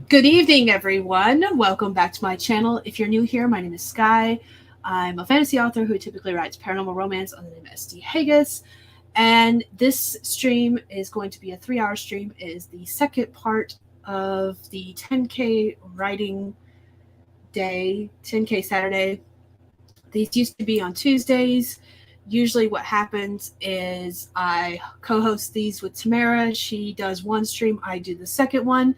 Good evening, everyone. Welcome back to my channel. If you're new here, my name is Skye. I'm a fantasy author who typically writes paranormal romance under the name SD Hegyes. And this stream is going to be a 3-hour stream. It is the second part of the 10K writing day, 10K Saturday. These used to be on Tuesdays. Usually, what happens is I co host these with Tamara. She does one stream, I do the second one,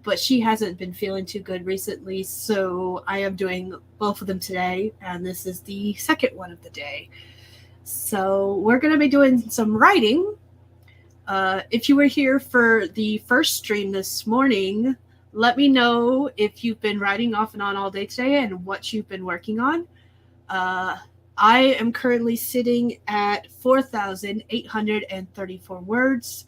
but she hasn't been feeling too good recently, so I am doing both of them today, and this is the second one of the day. So we're going to be doing some writing. If you were here for the first stream this morning, let me know if you've been writing off and on all day today and what you've been working on. I am currently sitting at 4,834 words,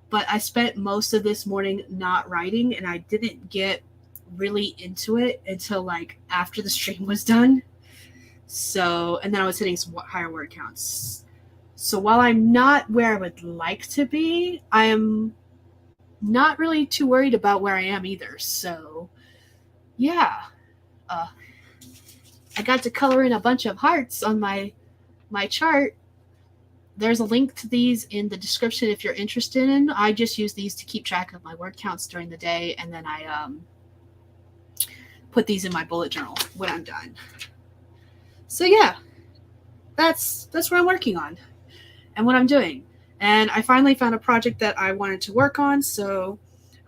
but I spent most of this morning not writing, and I didn't get really into it until like after the stream was done. So, and then I was hitting some higher word counts. So while I'm not where I would like to be, I am not really too worried about where I am either. So, yeah. I got to color in a bunch of hearts on my chart. There's a link to these in the description if you're interested in. I just use these to keep track of my word counts during the day, and then I put these in my bullet journal when I'm done. So yeah, that's what I'm working on and what I'm doing. And I finally found a project that I wanted to work on, so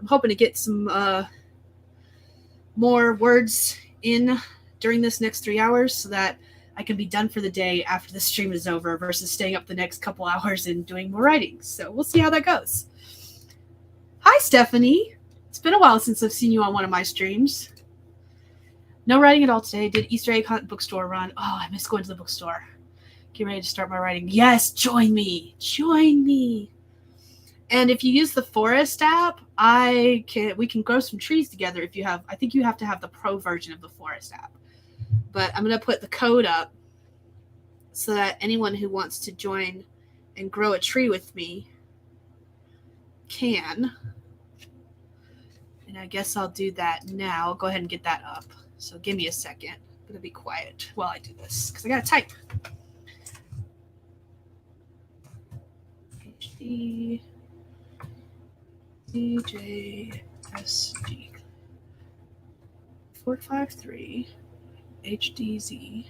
I'm hoping to get some more words in during this next 3 hours so that I can be done for the day after the stream is over versus staying up the next couple hours and doing more writing. So we'll see how that goes. Hi, Stephanie. It's been a while since I've seen you on one of my streams. No writing at all today. Did Easter egg hunt bookstore run. Oh, I miss going to the bookstore. Get ready to start my writing. Yes, join me. Join me. And if you use the Forest app, we can grow some trees together if you have. I think you have to have the pro version of the Forest app. But I'm going to put the code up so that anyone who wants to join and grow a tree with me can. And I guess I'll do that now. I'll go ahead and get that up. So give me a second. I'm going to be quiet while I do this because I got to type. HD DJSG 453 HDZ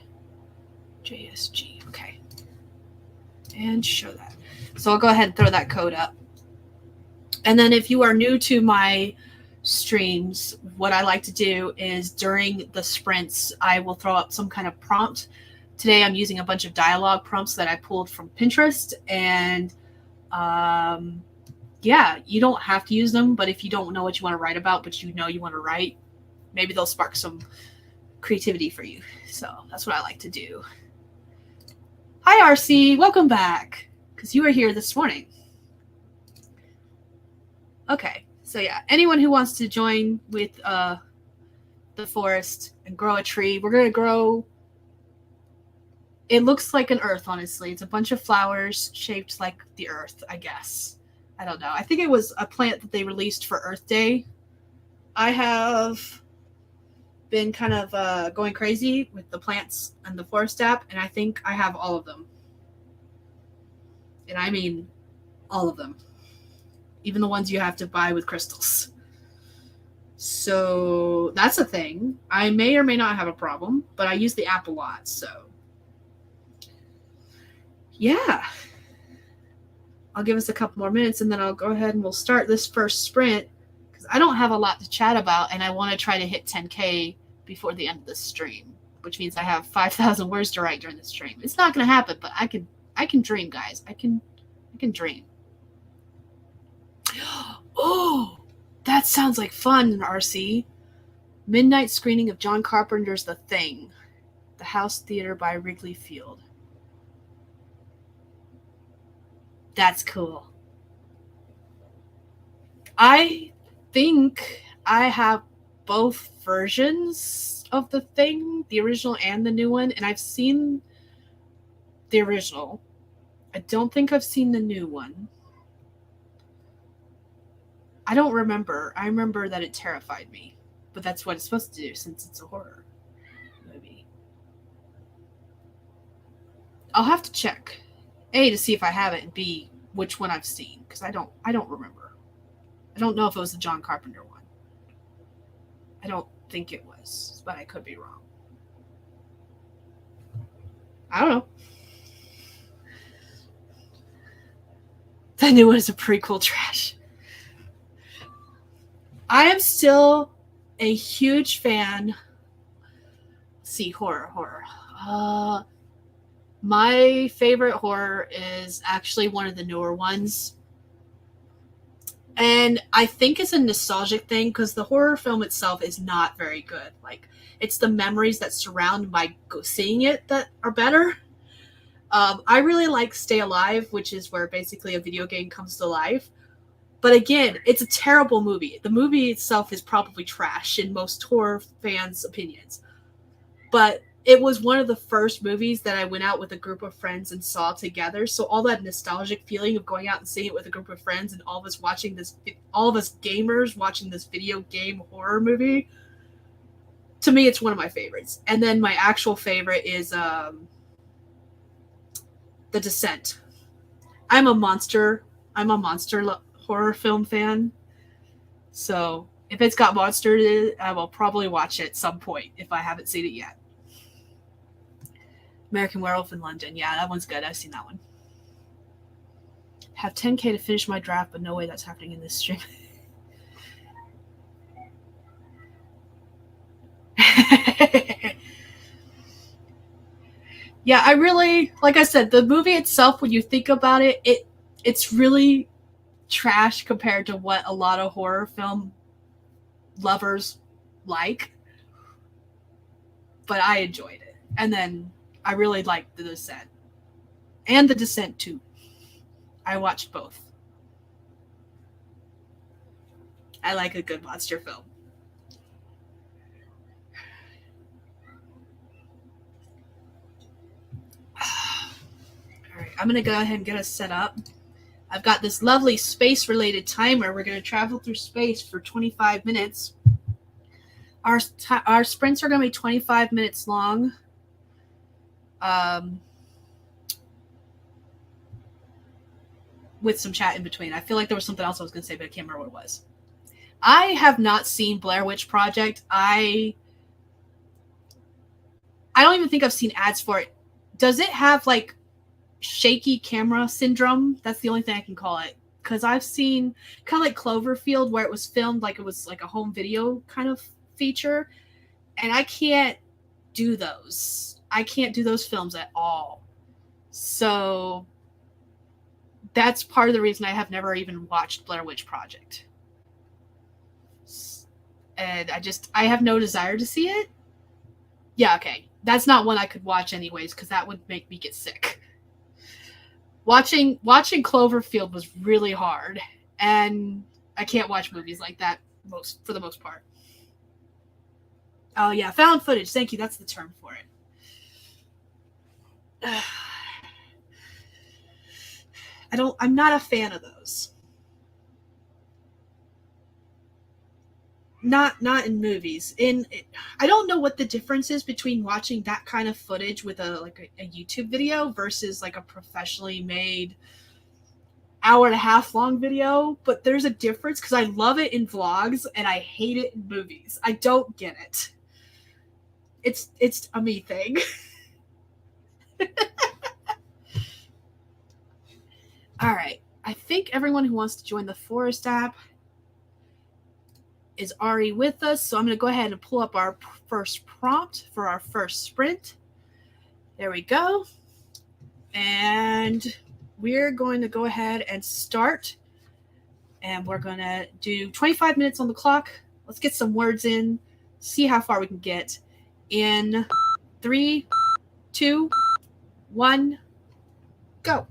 JSG. Okay. And show that. So I'll go ahead and throw that code up. And then if you are new to my streams, what I like to do is during the sprints, I will throw up some kind of prompt. Today I'm using a bunch of dialogue prompts that I pulled from Pinterest. And yeah, you don't have to use them, but if you don't know what you want to write about, but you know you want to write, maybe they'll spark some creativity for you. So that's what I like to do. Hi, RC. Welcome back, because you were here this morning. Okay, so yeah, anyone who wants to join with the forest and grow a tree, we're going to grow. It looks like an earth, honestly. It's a bunch of flowers shaped like the earth, I guess. I don't know. I think it was a plant that they released for Earth Day. I have been kind of going crazy with the plants and the forest app, and I think I have all of them. And I mean all of them. Even the ones you have to buy with crystals. So that's a thing. I may or may not have a problem, but I use the app a lot, so yeah. I'll give us a couple more minutes and then I'll go ahead and we'll start this first sprint because I don't have a lot to chat about and I want to try to hit 10K before the end of this stream, which means I have 5,000 words to write during the stream. It's not going to happen, but I can dream, guys. I can dream. Oh, that sounds like fun, RC. Midnight screening of John Carpenter's The Thing, the House Theater by Wrigley Field. That's cool. I think I have both versions of The Thing, the original and the new one, and I've seen the original. I don't think I've seen the new one. I don't remember. I remember that it terrified me, but that's what it's supposed to do since it's a horror movie. I'll have to check. A, to see if I have it, and B, which one I've seen, because I don't remember. I don't know if it was the John Carpenter one. I don't think it was, but I could be wrong. I don't know. That new one is a prequel trash. I am still a huge fan. Let's see, horror. My favorite horror is actually one of the newer ones. And I think it's a nostalgic thing because the horror film itself is not very good. Like, it's the memories that surround by seeing it that are better. I really like Stay Alive, which is where basically a video game comes to life. But again, it's a terrible movie. The movie itself is probably trash in most horror fans' opinions. But it was one of the first movies that I went out with a group of friends and saw together. So all that nostalgic feeling of going out and seeing it with a group of friends and all of us watching this, all of us gamers watching this video game horror movie, to me, it's one of my favorites. And then my actual favorite is The Descent. I'm a monster horror film fan. So if it's got monsters in it, I will probably watch it at some point if I haven't seen it yet. American Werewolf in London. Yeah, that one's good. I've seen that one. Have 10K to finish my draft, but no way that's happening in this stream. Yeah, I really, like I said, the movie itself, when you think about it, it's really trash compared to what a lot of horror film lovers like. But I enjoyed it. And then I really liked The Descent. And The Descent, too. I watched both. I like a good monster film. All right, I'm going to go ahead and get us set up. I've got this lovely space-related timer. We're going to travel through space for 25 minutes. Our sprints are going to be 25 minutes long. With some chat in between. I feel like there was something else I was going to say, but I can't remember what it was. I have not seen Blair Witch Project. I don't even think I've seen ads for it. Does it have like shaky camera syndrome? That's the only thing I can call it. Because I've seen kind of like Cloverfield, where it was filmed like it was like a home video kind of feature, and I can't do those. I can't do those films at all. So that's part of the reason I have never even watched Blair Witch Project. And I have no desire to see it. Yeah, okay. That's not one I could watch anyways, because that would make me get sick. Watching Cloverfield was really hard, and I can't watch movies like that for the most part. Oh yeah, found footage. Thank you. That's the term for it. I'm not a fan of those. Not in movies. I don't know what the difference is between watching that kind of footage with a YouTube video versus like a professionally made hour and a half long video, but there's a difference because I love it in vlogs and I hate it in movies. I don't get it. It's a me thing. All right. I think everyone who wants to join the Forest app is already with us, so I'm going to go ahead and pull up our first prompt for our first sprint. There we go. And we're going to go ahead and start. And we're going to do 25 minutes on the clock. Let's get some words in, see how far we can get. In 3, 2, 1, go.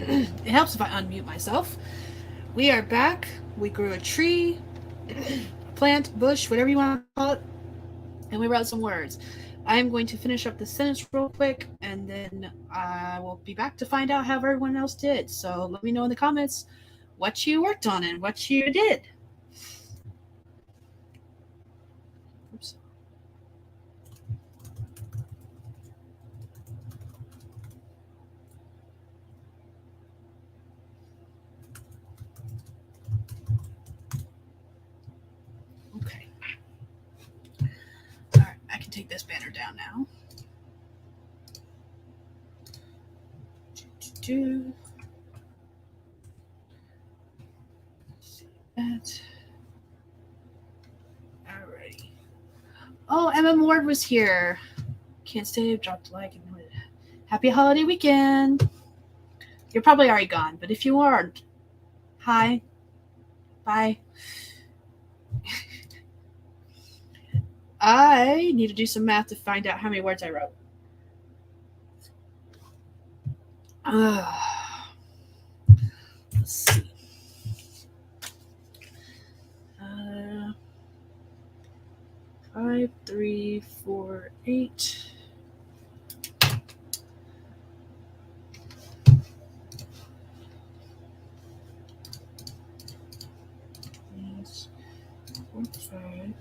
It helps if I unmute myself. We are back. We grew a tree, a plant, bush, whatever you want to call it, and we wrote some words. I am going to finish up the sentence real quick, and then I will be back to find out how everyone else did. So let me know in the comments what you worked on and what you did. Oops. Okay. All right, I can take this banner down now. See that. Alrighty. Oh, Emma Ward was here. Can't stay. Dropped a like. Happy holiday weekend. You're probably already gone, but if you aren't, hi. Bye. I need to do some math to find out how many words I wrote. Let's see. 5, 3, 4, 8. Yes. 4, 5, 9,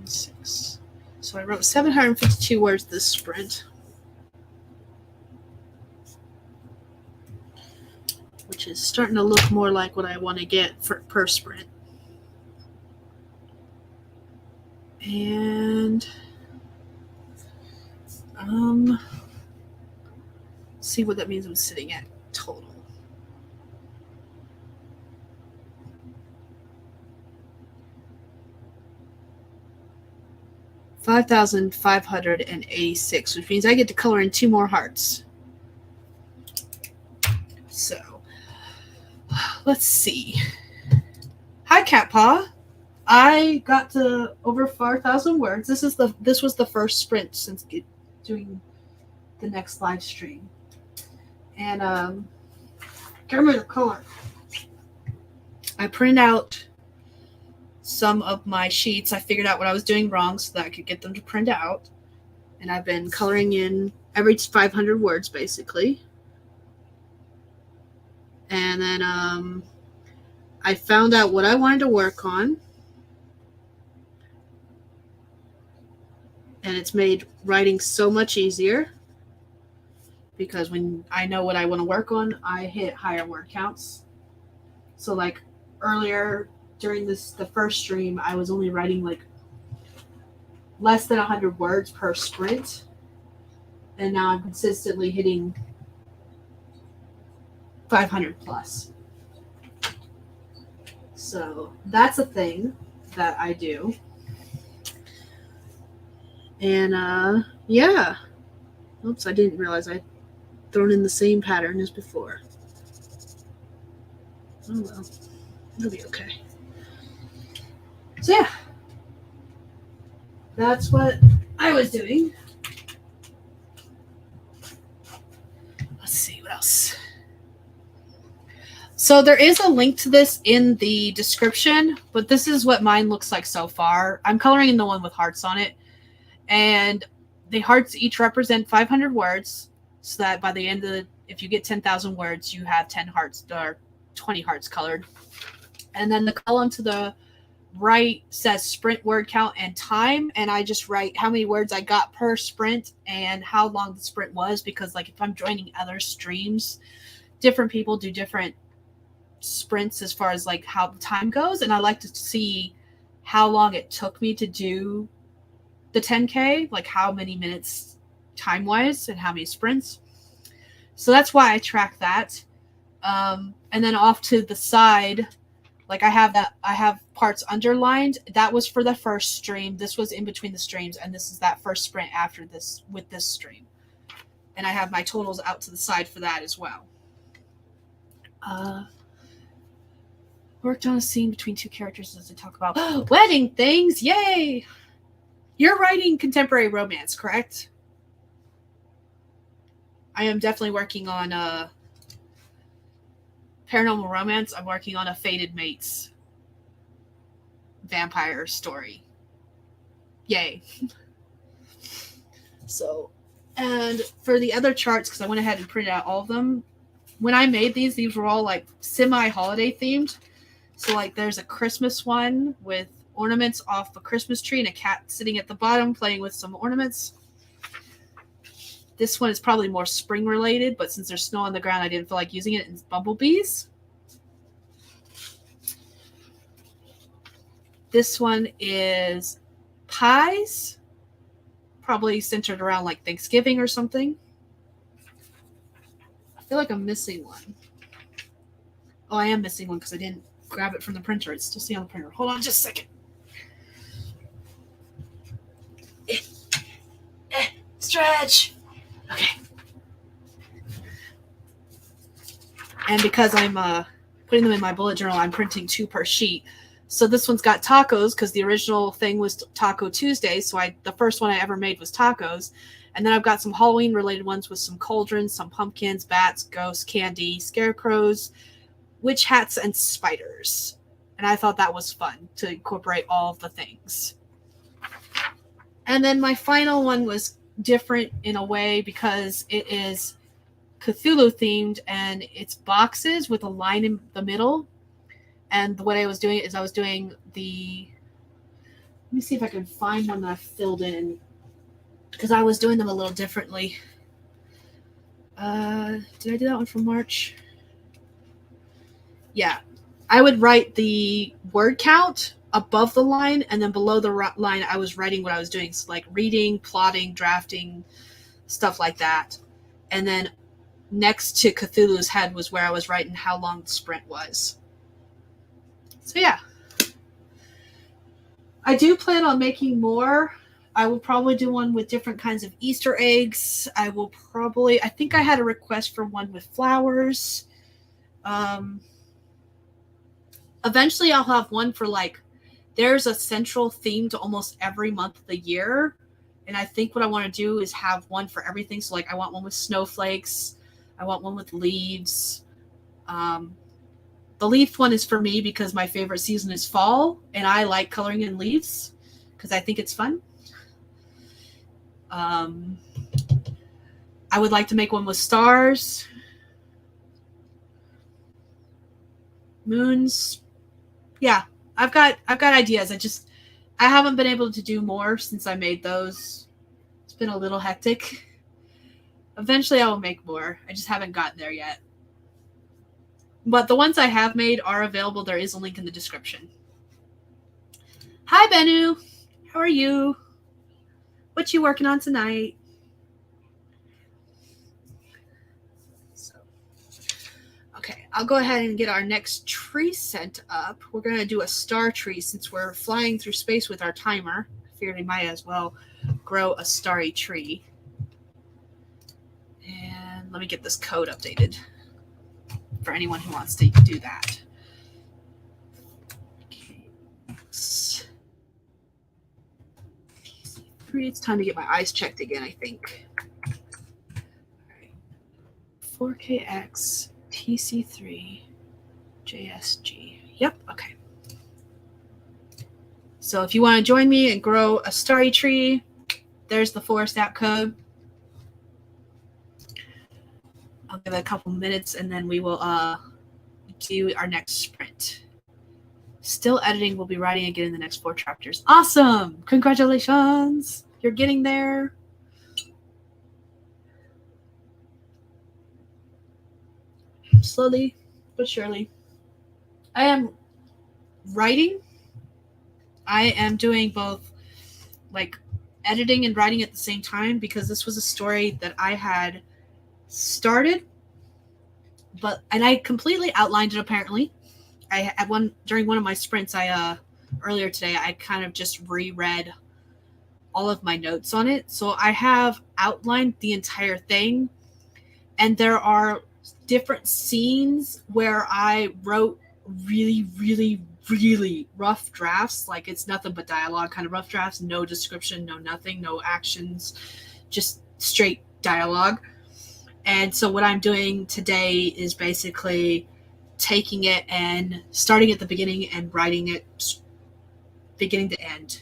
6. So I wrote 752 words this sprint, which is starting to look more like what I want to get per sprint. And see what that means I'm sitting at total. $5,586, which means I get to color in 2 more hearts. So let's see. Hi, Cat Paw. I got to over 4,000 words. This was the first sprint since doing the next live stream. And can't remember the color. I printed out some of my sheets. I figured out what I was doing wrong so that I could get them to print out. And I've been coloring in every 500 words, basically. And then I found out what I wanted to work on. And it's made writing so much easier. Because when I know what I want to work on, I hit higher word counts. So like earlier during the first stream, I was only writing like less than 100 words per sprint. And now I'm consistently hitting 500 plus. So that's a thing that I do. And yeah. Oops, I didn't realize I'd thrown in the same pattern as before. Oh well, it'll be okay. So yeah, that's what I was doing. Let's see what else. So there is a link to this in the description, but this is what mine looks like so far. I'm coloring in the one with hearts on it, and the hearts each represent 500 words, so that by the end of if you get 10,000 words, you have 10 hearts or 20 hearts colored. And then the column to the right says sprint word count and time, and I just write how many words I got per sprint and how long the sprint was, because like if I'm joining other streams, different people do different sprints as far as like how the time goes, and I like to see how long it took me to do the 10K, like how many minutes time wise and how many sprints. So that's why I track that. And then off to the side, like I have parts underlined. That was for the first stream. This was in between the streams, and this is that first sprint after this with this stream. And I have my totals out to the side for that as well. Worked on a scene between 2 characters as they talk about wedding things. Yay! You're writing contemporary romance, correct? I am definitely working on paranormal romance, I'm working on a fated mates vampire story. Yay. So, and for the other charts, because I went ahead and printed out all of them, when I made these were all like semi-holiday themed. So like there's a Christmas one with ornaments off a Christmas tree and a cat sitting at the bottom playing with some ornaments. This one is probably more spring related, but since there's snow on the ground, I didn't feel like using it. It's bumblebees. This one is pies, probably centered around like Thanksgiving or something. I feel like I'm missing one. Oh, I am missing one because I didn't grab it from the printer. It's still on the printer. Hold on just a second. Stretch. Okay. And because I'm putting them in my bullet journal, I'm printing 2 per sheet. So this one's got tacos because the original thing was Taco Tuesday. So the first one I ever made was tacos. And then I've got some Halloween related ones with some cauldrons, some pumpkins, bats, ghosts, candy, scarecrows, witch hats, and spiders. And I thought that was fun to incorporate all of the things. And then my final one was different in a way because it is Cthulhu themed and it's boxes with a line in the middle. And the way I was doing it is I was doing the, let me see if I can find one that I filled in because I was doing them a little differently. Did I do that one from March? Yeah. I would write the word count above the line, and then below the line I was writing what I was doing, so like reading, plotting, drafting, stuff like that. And then next to Cthulhu's head was where I was writing how long the sprint was. So yeah, I do plan on making more. I will probably do one with different kinds of Easter eggs. I think I had a request for one with flowers. Eventually I'll have one for like, there's a central theme to almost every month of the year. And I think what I want to do is have one for everything. So like I want one with snowflakes. I want one with leaves. The leaf one is for me because my favorite season is fall. And I like coloring in leaves because I think it's fun. I would like to make one with stars. Moons. Yeah, I've got ideas. I haven't been able to do more since I made those. It's been a little hectic. Eventually I will make more. I just haven't gotten there yet. But the ones I have made are available. There is a link in the description. Hi, Bennu. How are you? What you working on tonight? Okay, I'll go ahead and get our next tree sent up. We're going to do a star tree since we're flying through space with our timer. I figured we might as well grow a starry tree. And let me get this code updated for anyone who wants to do that. Okay. It's time to get my eyes checked again, I think. All right. 4KX. TC3 JSG. Yep, okay. So if you want to join me and grow a starry tree, there's the forest app code. I'll give it a couple minutes and then we will do our next sprint. Still editing, we'll be writing again in the next 4 chapters. Awesome! Congratulations! You're getting there. Slowly but surely. I am writing. I am doing both like editing and writing at the same time because this was a story that I had started, and I completely outlined it apparently. During one of my sprints, earlier today, I kind of just reread all of my notes on it. So I have outlined the entire thing, and there are different scenes where I wrote really, really, really rough drafts. Like it's nothing but dialogue kind of rough drafts, no description, no nothing, no actions, just straight dialogue. And so what I'm doing today is basically taking it and starting at the beginning and writing it beginning to end.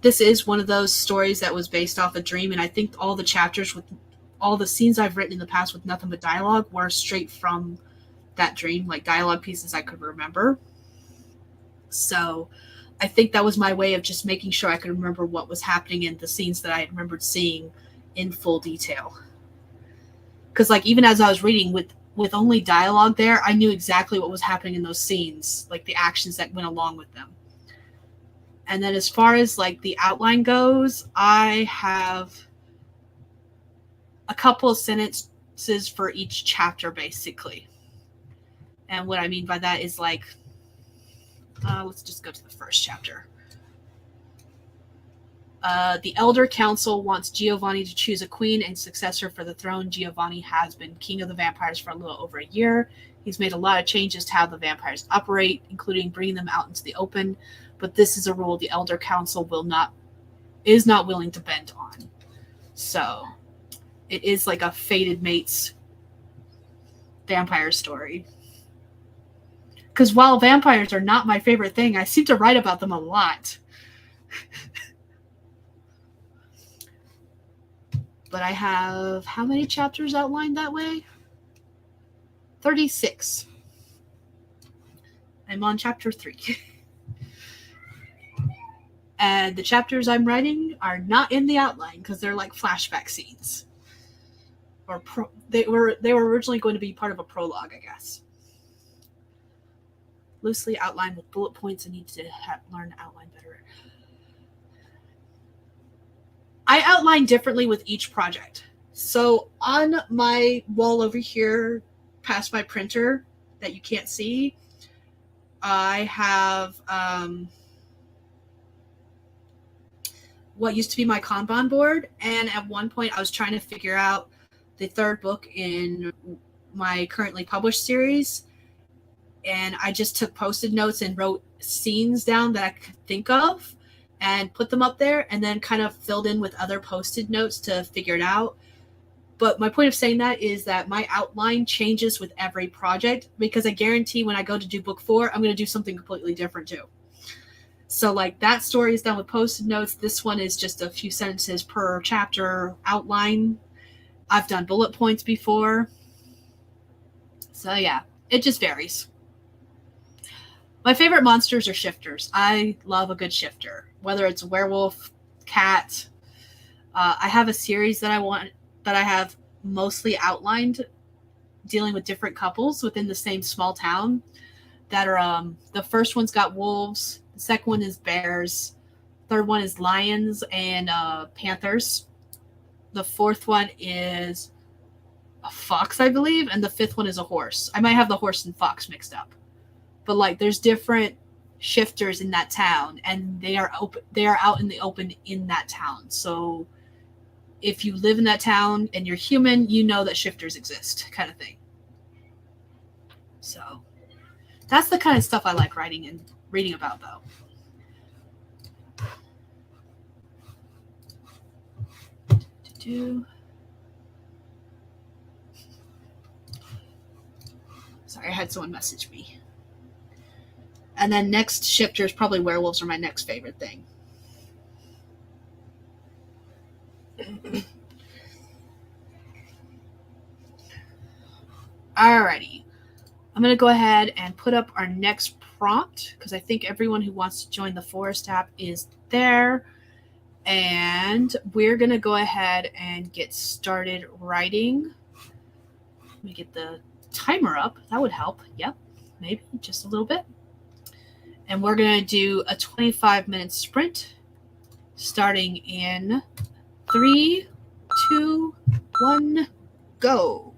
This is one of those stories that was based off a dream, and I think all the chapters with all the scenes I've written in the past with nothing but dialogue were straight from that dream, like dialogue pieces I could remember. So I think that was my way of just making sure I could remember what was happening in the scenes that I remembered seeing in full detail. Because like even as I was reading with only dialogue there, I knew exactly what was happening in those scenes, like the actions that went along with them. And then as far as like the outline goes, I have a couple of sentences for each chapter basically. And what I mean by that is like, let's just go to the first chapter. The Elder Council wants Giovanni to choose a queen and successor for the throne. Giovanni has been king of the vampires for a little over a year. He's made a lot of changes to how the vampires operate, including bringing them out into the open. But this is a rule the Elder Council is not willing to bend on. So it is like a fated mates vampire story. Because while vampires are not my favorite thing, I seem to write about them a lot. But I have how many chapters outlined that way? 36. I'm on chapter 3. And the chapters I'm writing are not in the outline because they're like flashback scenes. Or they were originally going to be part of a prologue, I guess. Loosely outlined with bullet points. I need to learn to outline better. I outline differently with each project. So on my wall over here, past my printer that you can't see, I have what used to be my Kanban board. And at one point I was trying to figure out the third book in my currently published series. And I just took Post-it notes and wrote scenes down that I could think of and put them up there and then kind of filled in with other Post-it notes to figure it out. But my point of saying that is that my outline changes with every project because I guarantee when I go to do book 4, I'm going to do something completely different too. So like that story is done with Post-it notes. This one is just a few sentences per chapter outline. I've done bullet points before. So yeah, it just varies. My favorite monsters are shifters. I love a good shifter, whether it's a werewolf, cat. I have a series that I have mostly outlined dealing with different couples within the same small town that are the first one's got wolves, the second one is bears, third one is lions and panthers, the fourth one is a fox, I believe, and the fifth one is a horse. I might have the horse and fox mixed up. But like there's different shifters in that town and they are out in the open in that town. So if you live in that town and you're human, you know that shifters exist, kind of thing. So that's the kind of stuff I like writing and reading about, though. Sorry, I had someone message me. And then next shifters, probably werewolves are my next favorite thing. Alrighty. I'm going to go ahead and put up our next prompt because I think everyone who wants to join the Forest app is there. And we're going to go ahead and get started writing. Let me get the timer up. That would help. Yep, maybe just a little bit. And we're going to do a 25-minute sprint starting in 3, 2, 1, go.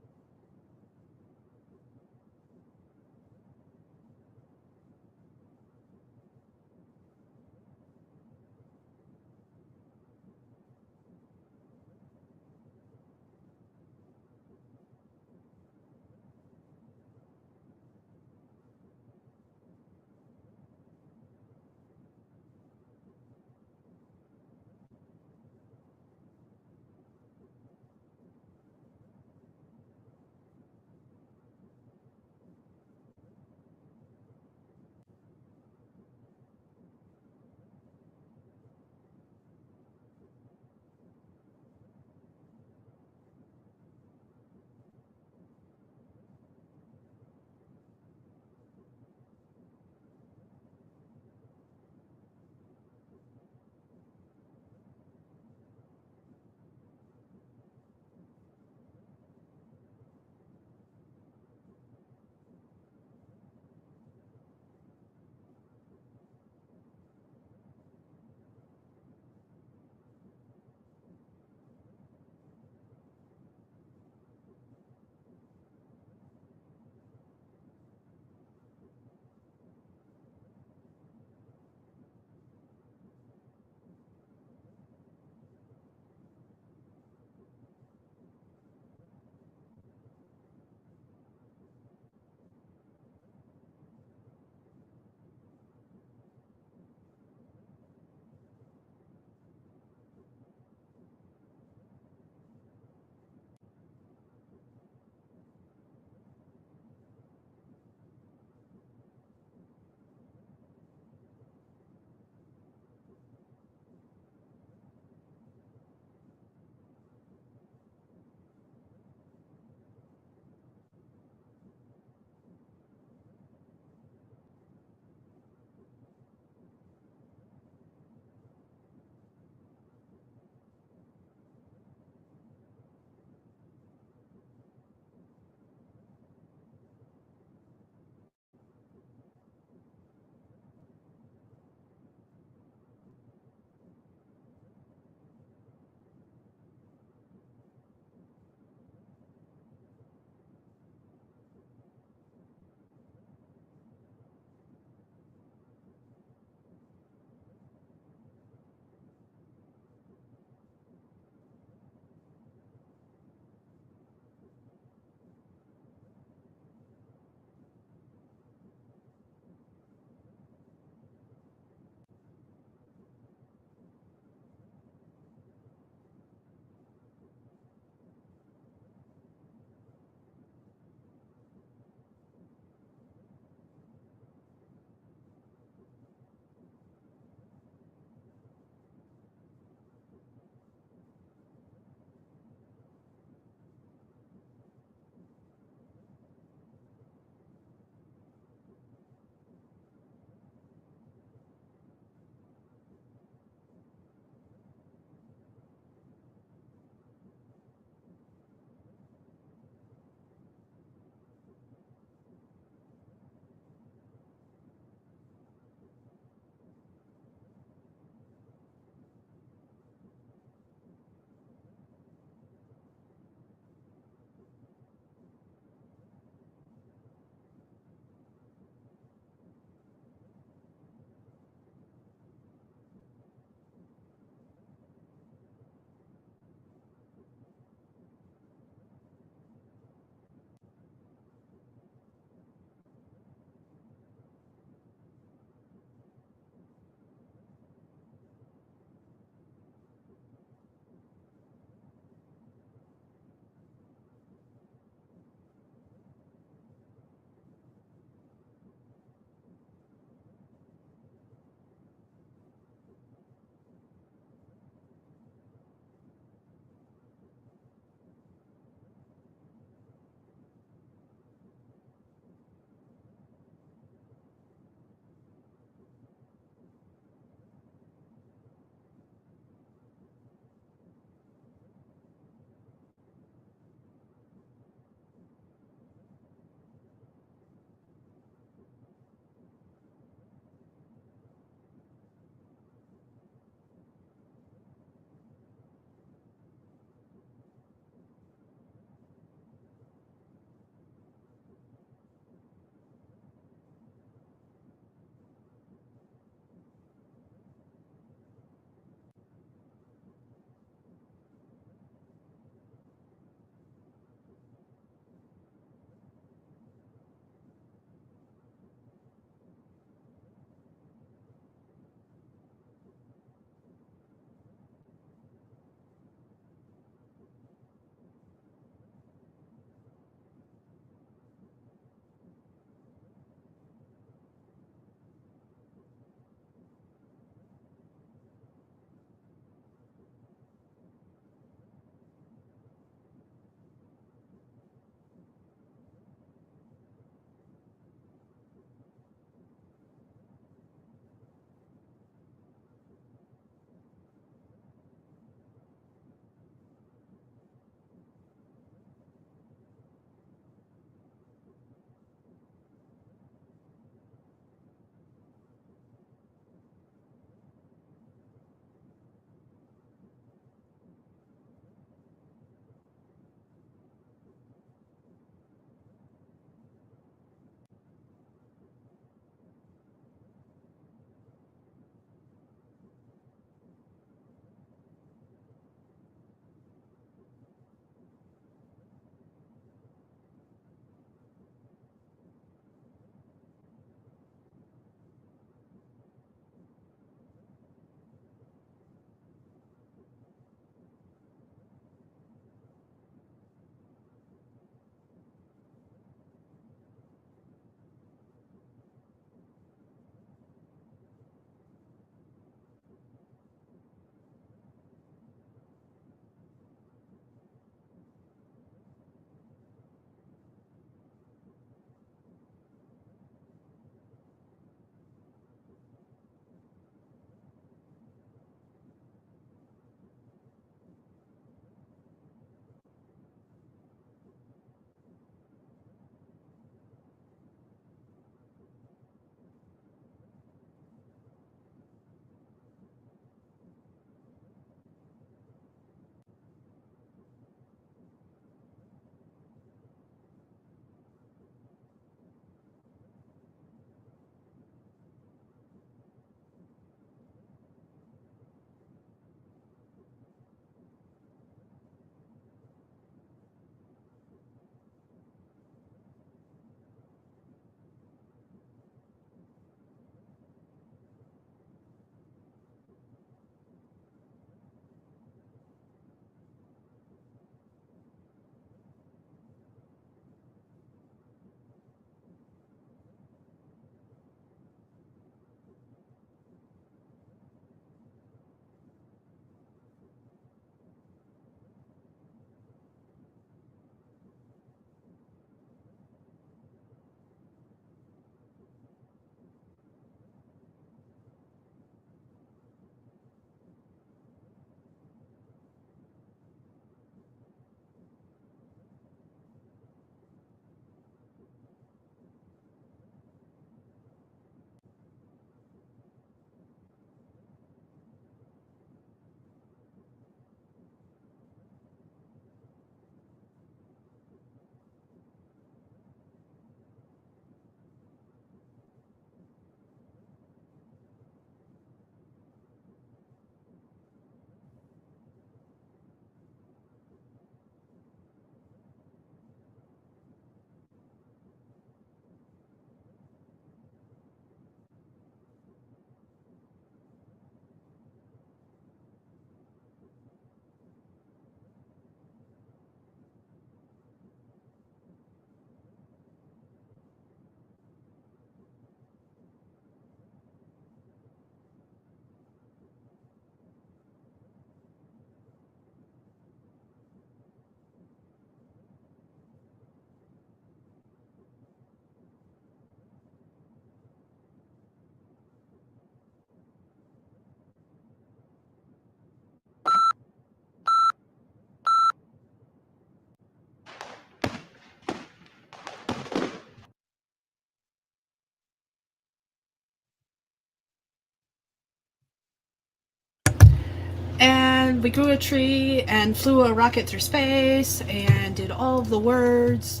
we grew a tree and flew a rocket through space and did all of the words.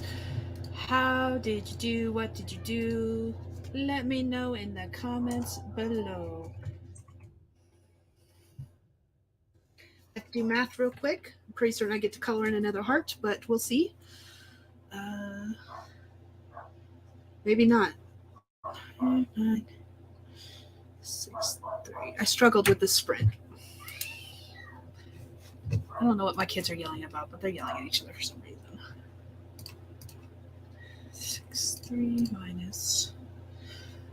How did you do? What did you do? Let me know in the comments below. Let's do math real quick. I'm pretty certain I get to color in another heart, but we'll see. Maybe not. 9, 6, 3. I struggled with the sprint. I don't know what my kids are yelling about, but they're yelling at each other for some reason. 6, 3 minus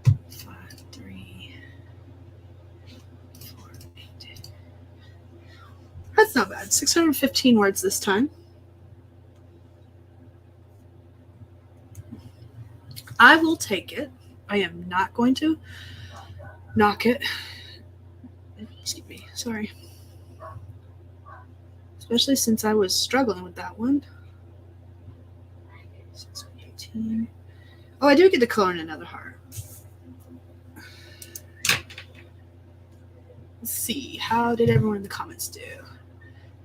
5, 3, 4, 8. That's not bad. 615 words this time. I will take it. I am not going to knock it. Excuse me. Sorry. Especially since I was struggling with that one. 618. Oh, I do get to color in another heart. Let's see. How did everyone in the comments do?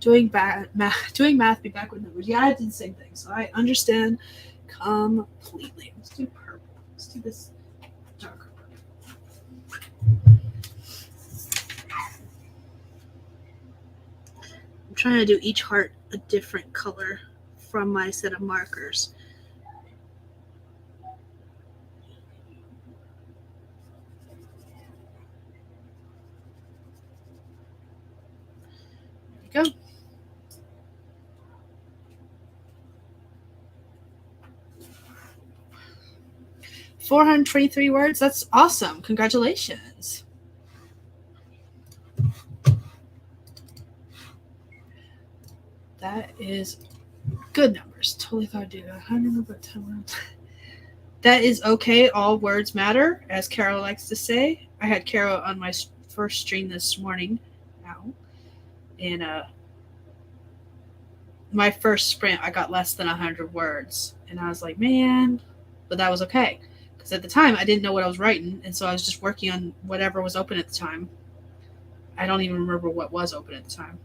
Doing math, be back with numbers. Yeah, I did the same thing, so I understand completely. Let's do purple. Let's do this darker purple. I'm trying to do each heart a different color from my set of markers. There we go. $423 words. That's awesome. Congratulations. That is good numbers. Totally thought I'd do 100, but 10 words. That is okay. All words matter, as Carol likes to say. I had Carol on my first stream this morning. And my first sprint, I got less than 100 words. And I was like, man, but that was okay. Because at the time, I didn't know what I was writing. And so I was just working on whatever was open at the time. I don't even remember what was open at the time.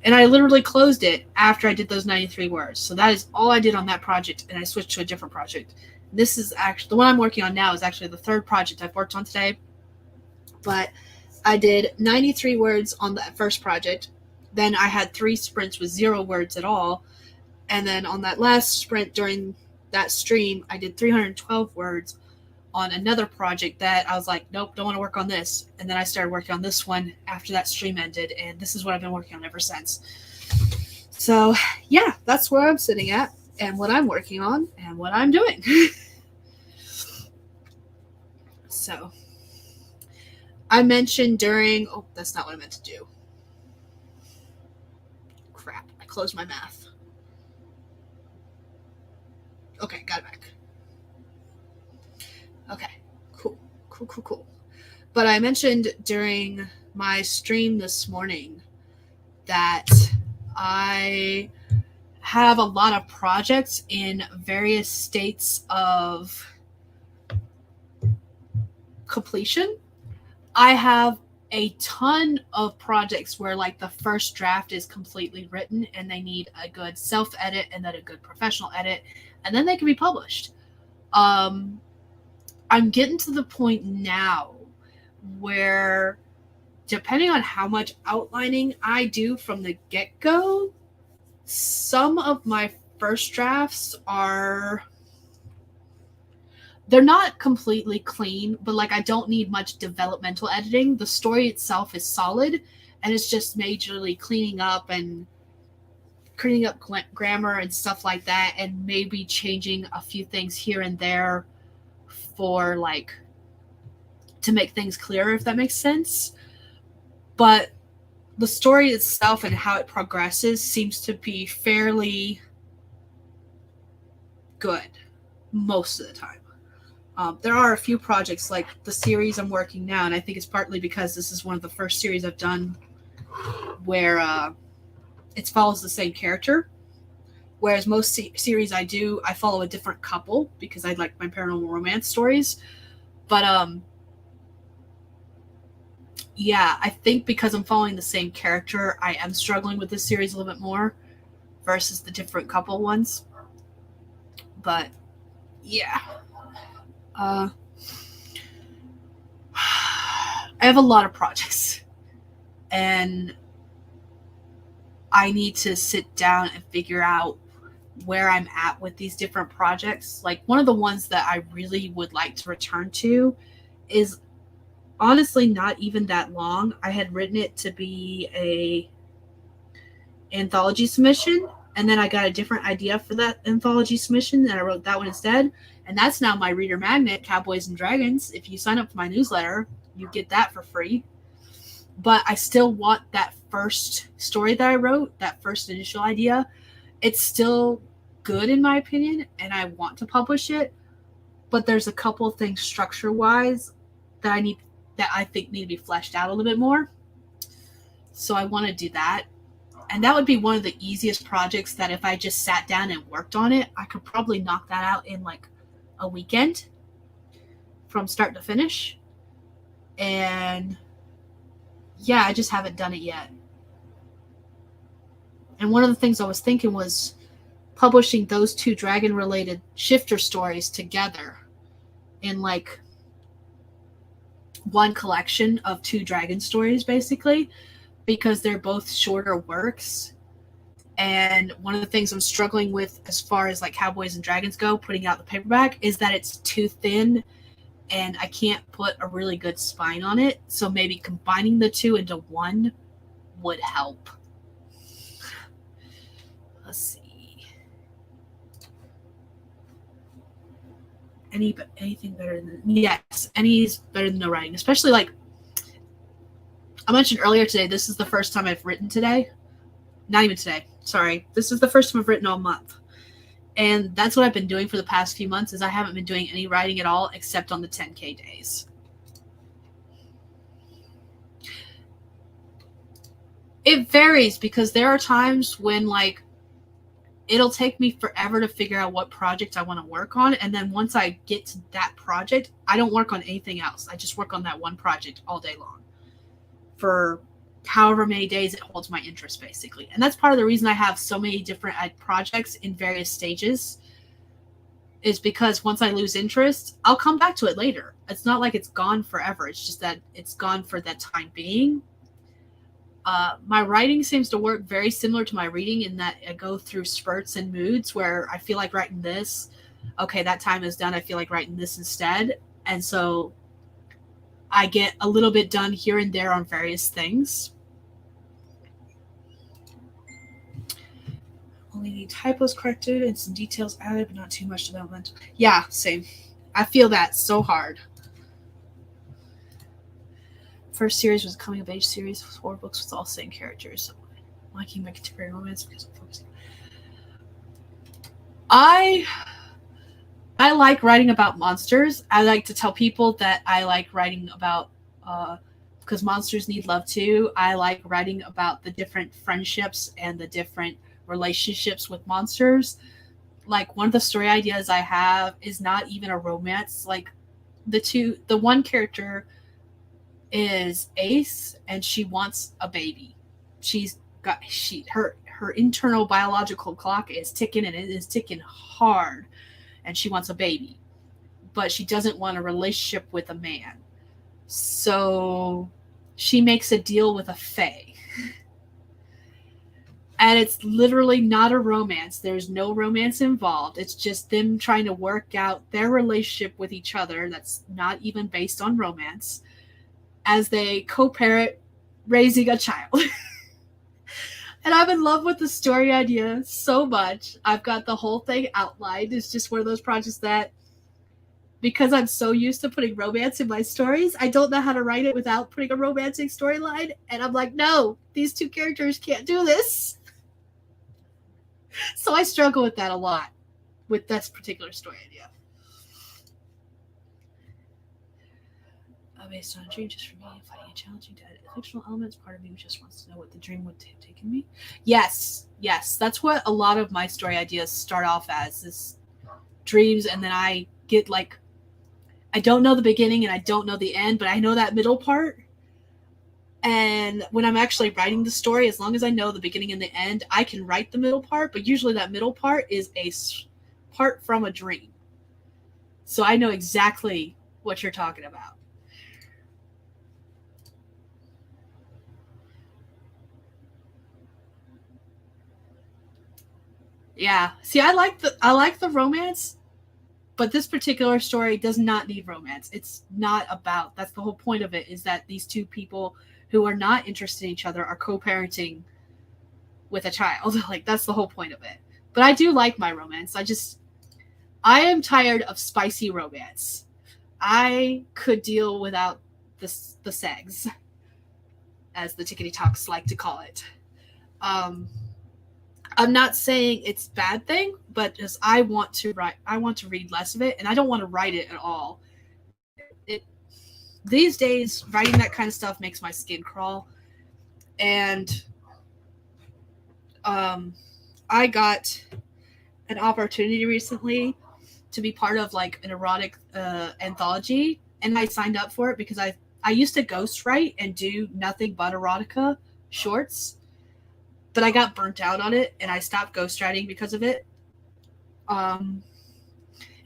And I literally closed it after I did those 93 words. So that is all I did on that project. And I switched to a different project. This is actually, the one I'm working on now is actually the third project I've worked on today. But I did 93 words on that first project. Then I had 3 sprints with 0 words at all. And then on that last sprint during that stream, I did 312 words on another project that I was like, nope, don't want to work on this. And then I started working on this one after that stream ended. And this is what I've been working on ever since. So yeah, that's where I'm sitting at and what I'm working on and what I'm doing. So I mentioned during, oh, that's not what I meant to do. Crap, I closed my math. Okay, got it back. Okay, cool. But I mentioned during my stream this morning that I have a lot of projects in various states of completion. I have a ton of projects where like the first draft is completely written and they need a good self-edit and then a good professional edit, and then they can be published. I'm getting to the point now where, depending on how much outlining I do from the get-go, some of my first drafts they're not completely clean, but like I don't need much developmental editing. The story itself is solid, and it's just majorly cleaning up grammar and stuff like that, and maybe changing a few things here and there for like to make things clearer, if that makes sense. But the story itself and how it progresses seems to be fairly good most of the time. There are a few projects like the series I'm working now, and I think it's partly because this is one of the first series I've done where it follows the same character. Whereas most series I do, I follow a different couple because I like my paranormal romance stories. But yeah, I think because I'm following the same character, I am struggling with this series a little bit more versus the different couple ones. But yeah, I have a lot of projects, and I need to sit down and figure out where I'm at with these different projects. Like, one of the ones that I really would like to return to is honestly not even that long. I had written it to be a anthology submission, and then I got a different idea for that anthology submission, and I wrote that one instead. And that's now my reader magnet, Cowboys and Dragons. If you sign up for my newsletter, you get that for free. But I still want that first story that I wrote, that first initial idea. It's still good in my opinion, and I want to publish it. But there's a couple of things structure-wise that I think need to be fleshed out a little bit more. So I want to do that. And that would be one of the easiest projects that if I just sat down and worked on it, I could probably knock that out in like a weekend from start to finish. And yeah, I just haven't done it yet. And one of the things I was thinking was publishing those two dragon-related shifter stories together in like one collection of two dragon stories, basically, because they're both shorter works. And one of the things I'm struggling with as far as like Cowboys and Dragons go, putting out the paperback, is that it's too thin and I can't put a really good spine on it. So maybe combining the two into one would help. Let's see. Anything better than... Yes, any's better than no writing. Especially like I mentioned earlier today, this is the first time I've written today. Not even today. Sorry. This is the first time I've written all month. And that's what I've been doing for the past few months, is I haven't been doing any writing at all except on the 10K days. It varies because there are times when like it'll take me forever to figure out what project I want to work on. And then once I get to that project, I don't work on anything else. I just work on that one project all day long for however many days it holds my interest, basically. And that's part of the reason I have so many different projects in various stages, is because once I lose interest, I'll come back to it later. It's not like it's gone forever. It's just that it's gone for that time being. My writing seems to work very similar to my reading in that I go through spurts and moods where I feel like writing this. Okay, that time is done. I feel like writing this instead. And so I get a little bit done here and there on various things. Only need typos corrected and some details added, but not too much development. Yeah, same. I feel that so hard. First series was a coming of age series with 4 books with all the same characters. So I'm liking my contemporary romance because I'm focusing. I like writing about monsters. I like to tell people that I like writing about because monsters need love too. I like writing about the different friendships and the different relationships with monsters. Like, one of the story ideas I have is not even a romance. Like, the one character is Ace, and she wants a baby. Her internal biological clock is ticking, and it is ticking hard, and she wants a baby, but she doesn't want a relationship with a man. So she makes a deal with a fae. And it's literally not a romance. There's no romance involved. It's just them trying to work out their relationship with each other that's not even based on romance, as they co-parent raising a child. And I'm in love with the story idea so much. I've got the whole thing outlined. It's just one of those projects that, because I'm so used to putting romance in my stories, I don't know how to write it without putting a romantic storyline. And I'm like, no, these two characters can't do this. So I struggle with that a lot, with this particular story idea. Based on a dream, just for me, finding it challenging to add fictional elements. Part of me just wants to know what the dream would have taken me. Yes, that's what a lot of my story ideas start off as, is dreams, and then I get like, I don't know the beginning and I don't know the end, but I know that middle part. And when I'm actually writing the story, as long as I know the beginning and the end, I can write the middle part, but usually that middle part is a part from a dream. So I know exactly what you're talking about. Yeah. See, I like the romance, but this particular story does not need romance. It's not about. That's the whole point of it, is that these two people who are not interested in each other are co-parenting with a child. Like, that's the whole point of it. But I do like my romance. I am tired of spicy romance. I could deal without the segs, as the tickety talks like to call it. Um, I'm not saying it's a bad thing, but just I want to read less of it, and I don't want to write it at all. It these days, writing that kind of stuff makes my skin crawl, and I got an opportunity recently to be part of like an erotic anthology, and I signed up for it because I used to ghostwrite and do nothing but erotica shorts, but I got burnt out on it and I stopped ghostwriting because of it. Um,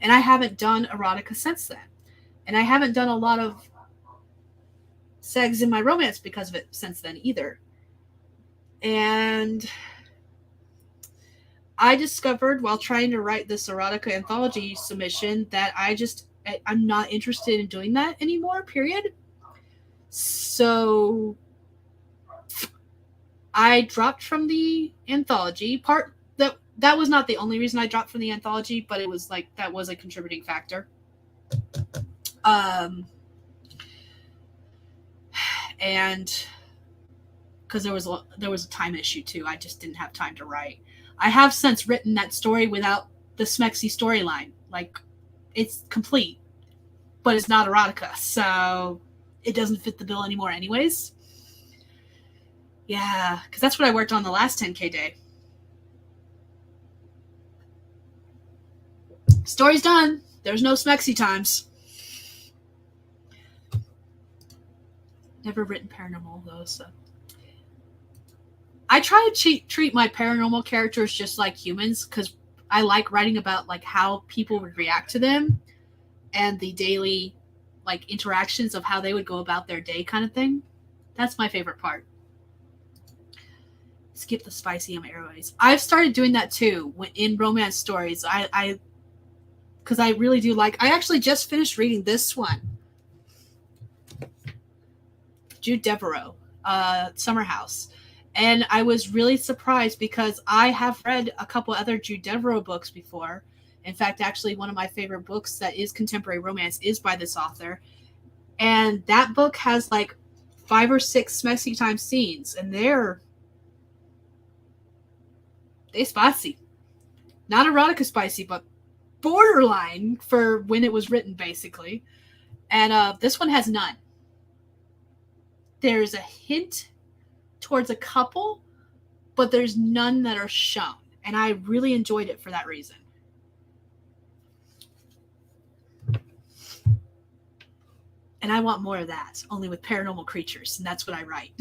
and I haven't done erotica since then, and I haven't done a lot of segs in my romance because of it since then either. And I discovered while trying to write this erotica anthology submission that I'm not interested in doing that anymore, period. So I dropped from the anthology. That was not the only reason I dropped from the anthology, but it was like that was a contributing factor. And because there was a time issue too, I just didn't have time to write. I have since written that story without the Smexy storyline. Like, it's complete, but it's not erotica, so it doesn't fit the bill anymore, anyways. Yeah, because that's what I worked on the last 10K day. Story's done. There's no Smexy times. Never written paranormal though, so I try to treat my paranormal characters just like humans, because I like writing about like how people would react to them and the daily like interactions of how they would go about their day, kind of thing. That's my favorite part. Skip the spicy airways. I've started doing that too in romance stories. I because I really do like. I actually just finished reading this one, Jude Devereaux, Summer House. And I was really surprised because I have read a couple other Jude Devereaux books before. In fact, actually, one of my favorite books that is contemporary romance is by this author. And that book has like 5 or 6 messy time scenes, and they spicy. Not erotica spicy, but borderline for when it was written, basically. And this one has none. There's a hint towards a couple, but there's none that are shown. And I really enjoyed it for that reason. And I want more of that, only with paranormal creatures, and that's what I write.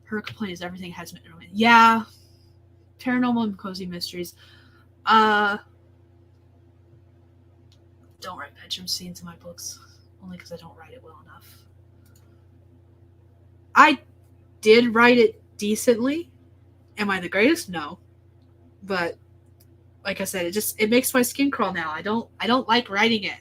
Her complaint is everything has been. Yeah, paranormal and cozy mysteries. Don't write bedroom scenes in my books, only because I don't write it well enough. I did write it decently. Am I the greatest? No. But like I said, it makes my skin crawl now. I don't like writing it.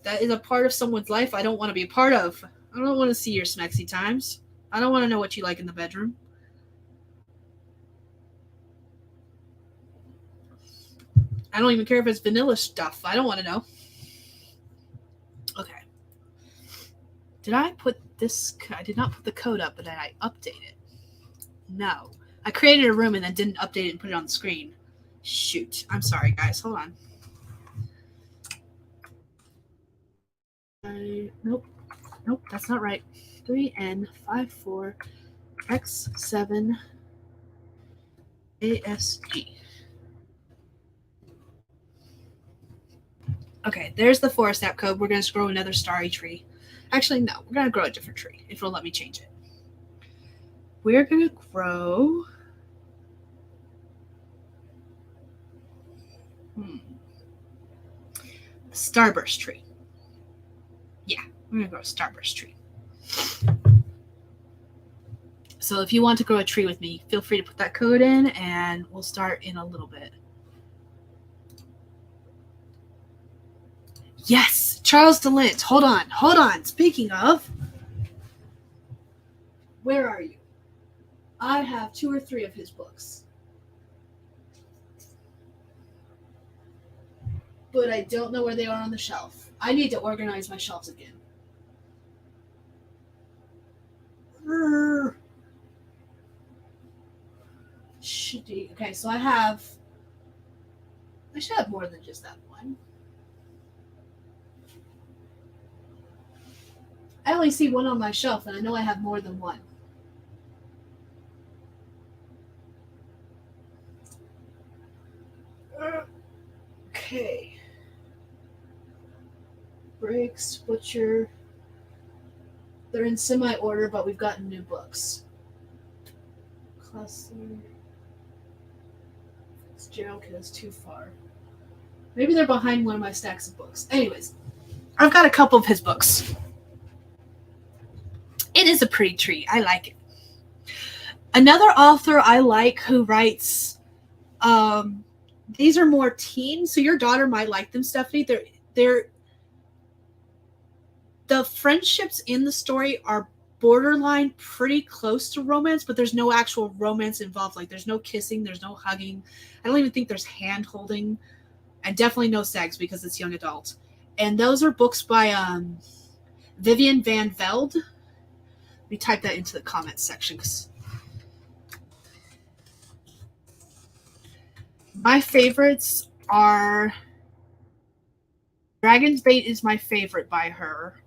That is a part of someone's life I don't want to be a part of. I don't want to see your smexy times. I don't want to know what you like in the bedroom. I don't even care if it's vanilla stuff. I don't want to know. Okay. Did I put this? I did not put the code up, but did I update it? No. I created a room and then didn't update it and put it on the screen. Shoot. I'm sorry, guys. Hold on. Nope. Nope, that's not right. 3N54X7 ASG. Okay, there's the forest snap code. We're going to grow another starry tree. Actually, no, we're going to grow a different tree if it'll let me change it. We're going to grow... Starburst tree. Yeah, we're going to grow a starburst tree. So if you want to grow a tree with me, feel free to put that code in, and we'll start in a little bit. Yes, Charles DeLint. Hold on. Speaking of, where are you? I have 2 or 3 of his books. But I don't know where they are on the shelf. I need to organize my shelves again. Shitty. Okay, so I should have more than just that one. I only see one on my shelf, and I know I have more than one. Okay. Briggs, Butcher. They're in semi-order, but we've gotten new books. Cluster. Fitzgerald is too far. Maybe they're behind one of my stacks of books. Anyways, I've got a couple of his books. It is a pretty tree. I like it. Another author I like who writes, these are more teen, so your daughter might like them, Stephanie. They're the friendships in the story are borderline pretty close to romance, but there's no actual romance involved. Like, there's no kissing, there's no hugging. I don't even think there's hand holding, and definitely no sex because it's young adult. And those are books by Vivian Van Velde. Let me type that into the comments section. My favorites are Dragon's Bait is my favorite by her.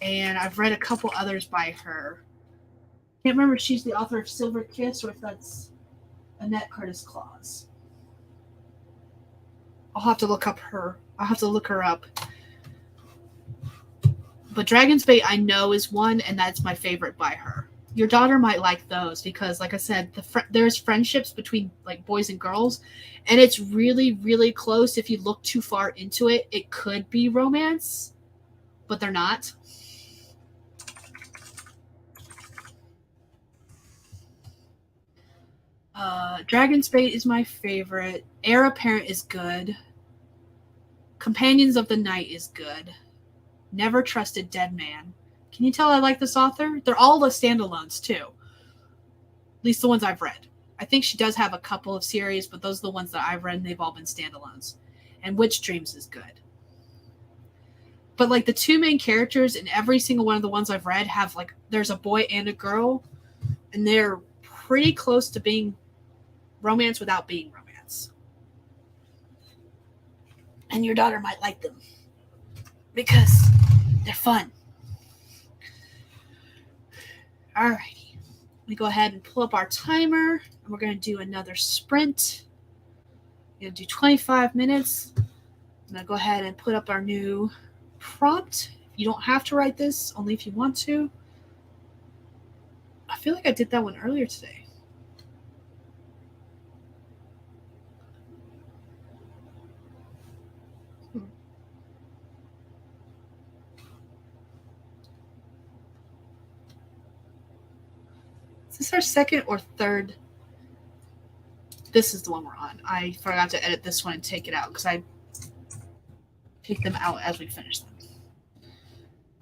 And I've read a couple others by her. Can't remember if she's the author of Silver Kiss or if that's Annette Curtis Claus. I'll have to look her up. But Dragon's Bait I know is one, and that's my favorite by her. Your daughter might like those because, like I said, there's friendships between like boys and girls, and it's really, really close. If you look too far into it, it could be romance, but they're not. Dragon's Bait is my favorite. Heir Apparent is good. Companions of the Night is good. Never Trusted Dead Man. Can you tell I like this author? They're all the standalones, too. At least the ones I've read. I think she does have a couple of series, but those are the ones that I've read, and they've all been standalones. And Witch Dreams is good. But, like, the 2 main characters in every single one of the ones I've read have, like, there's a boy and a girl, and they're pretty close to being romance without being romance. And your daughter might like them because they're fun. Alrighty. Let me go ahead and pull up our timer, and we're going to do another sprint. We're going to do 25 minutes. I'm going to go ahead and put up our new prompt. You don't have to write this, only if you want to. I feel like I did that one earlier today. Is this our second or third? This is the one we're on. I forgot to edit this one and take it out because I take them out as we finish them.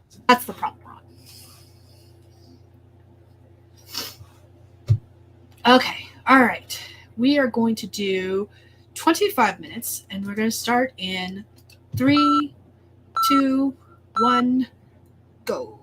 So that's the prompt we're on. Okay. All right. We are going to do 25 minutes, and we're going to start in 3, 2, 1, go.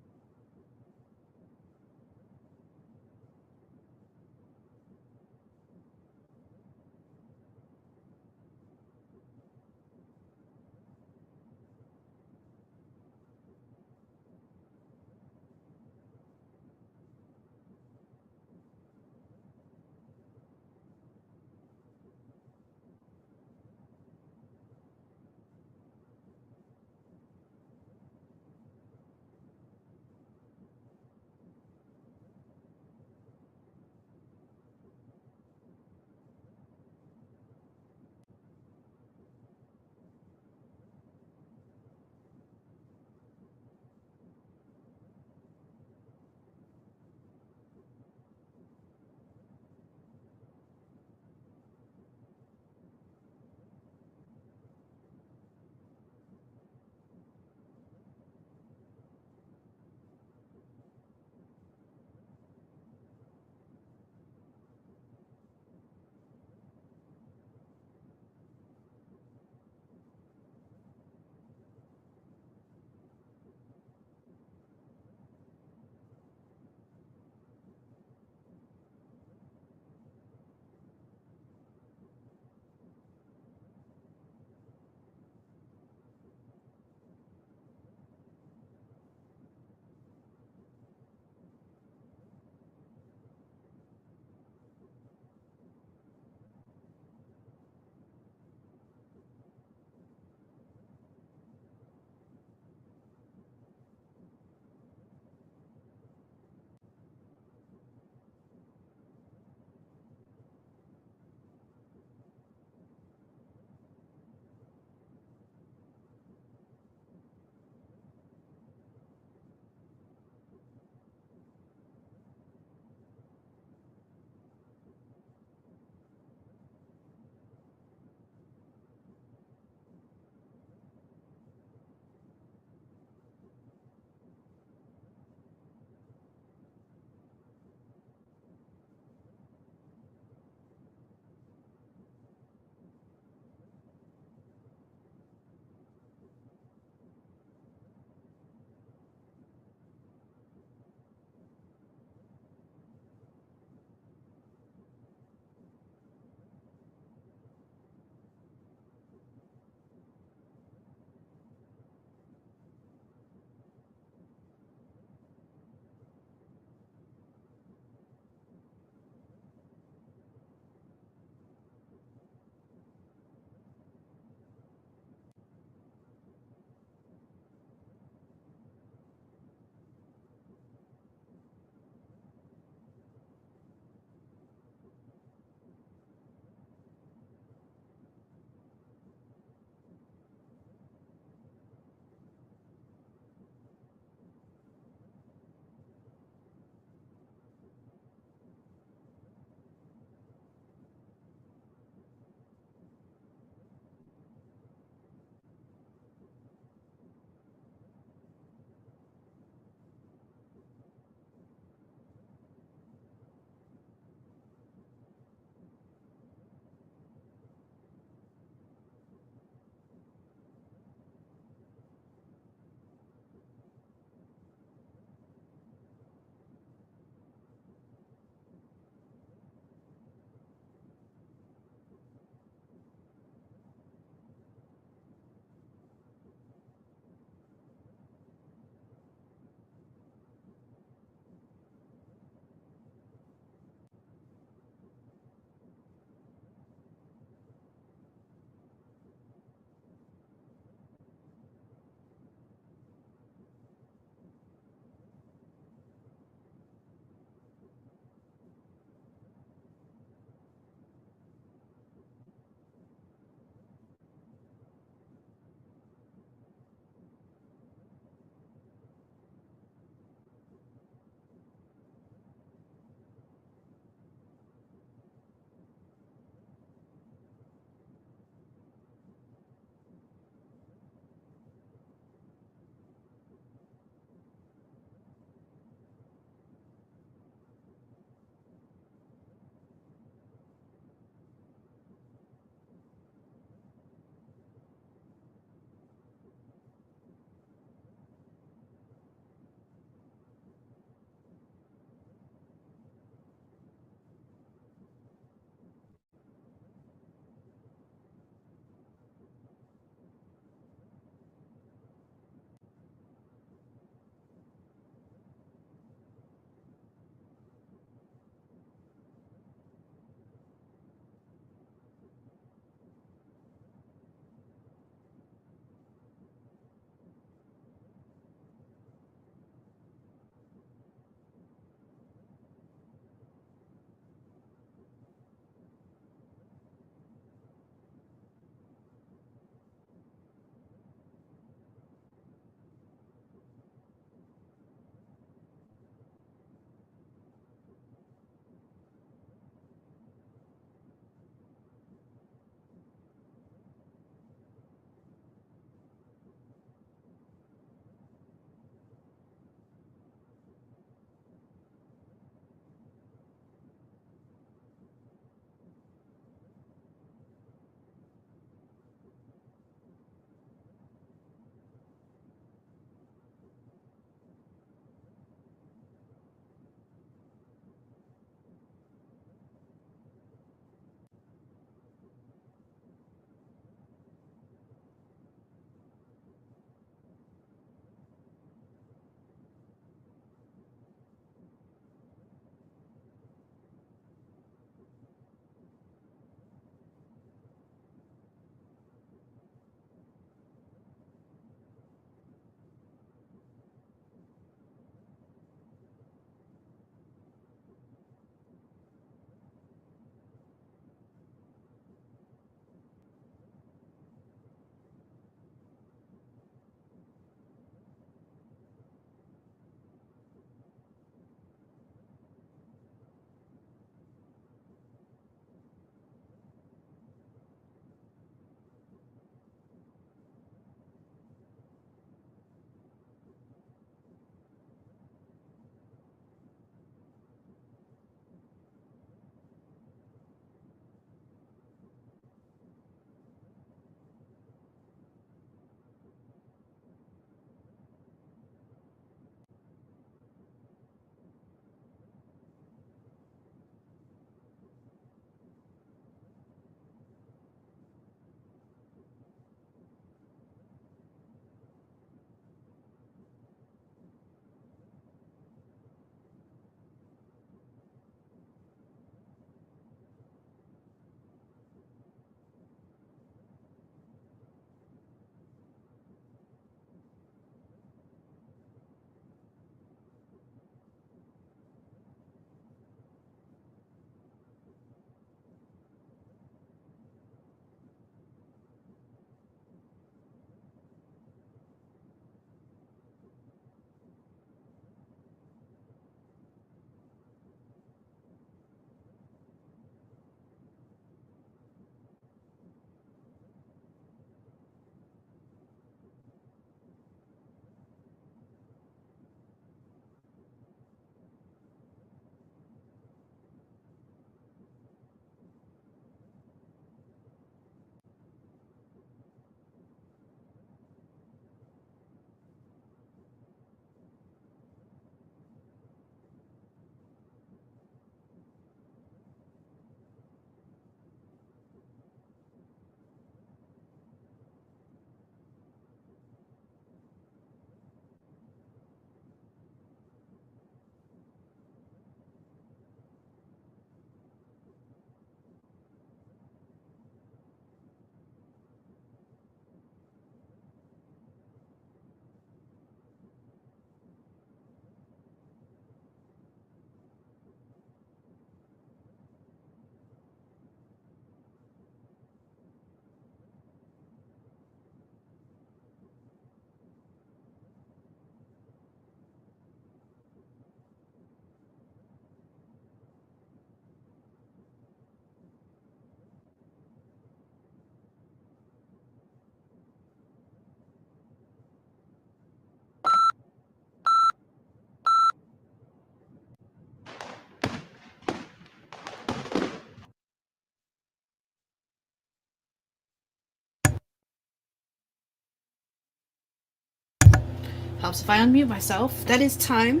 Helps if I unmute myself. That is time.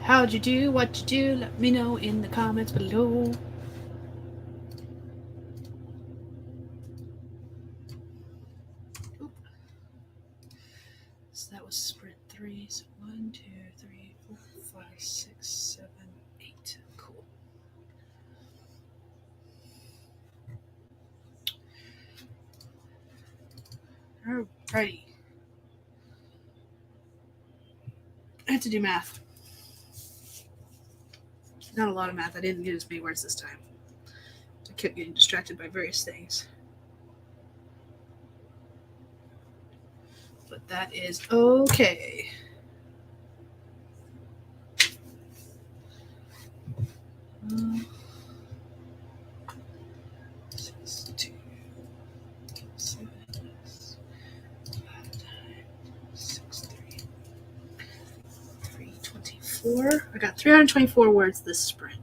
How'd you do? What you do? Let me know in the comments below. Oop. So that was sprint 3. So 1, 2, 3, 4, 5, 6, 7, 8. Cool. Alrighty. I have to do math. Not a lot of math. I didn't get as many words this time. I kept getting distracted by various things. But that is okay. Six, 2, 7, 6, 3, 324. I got 324 words this sprint.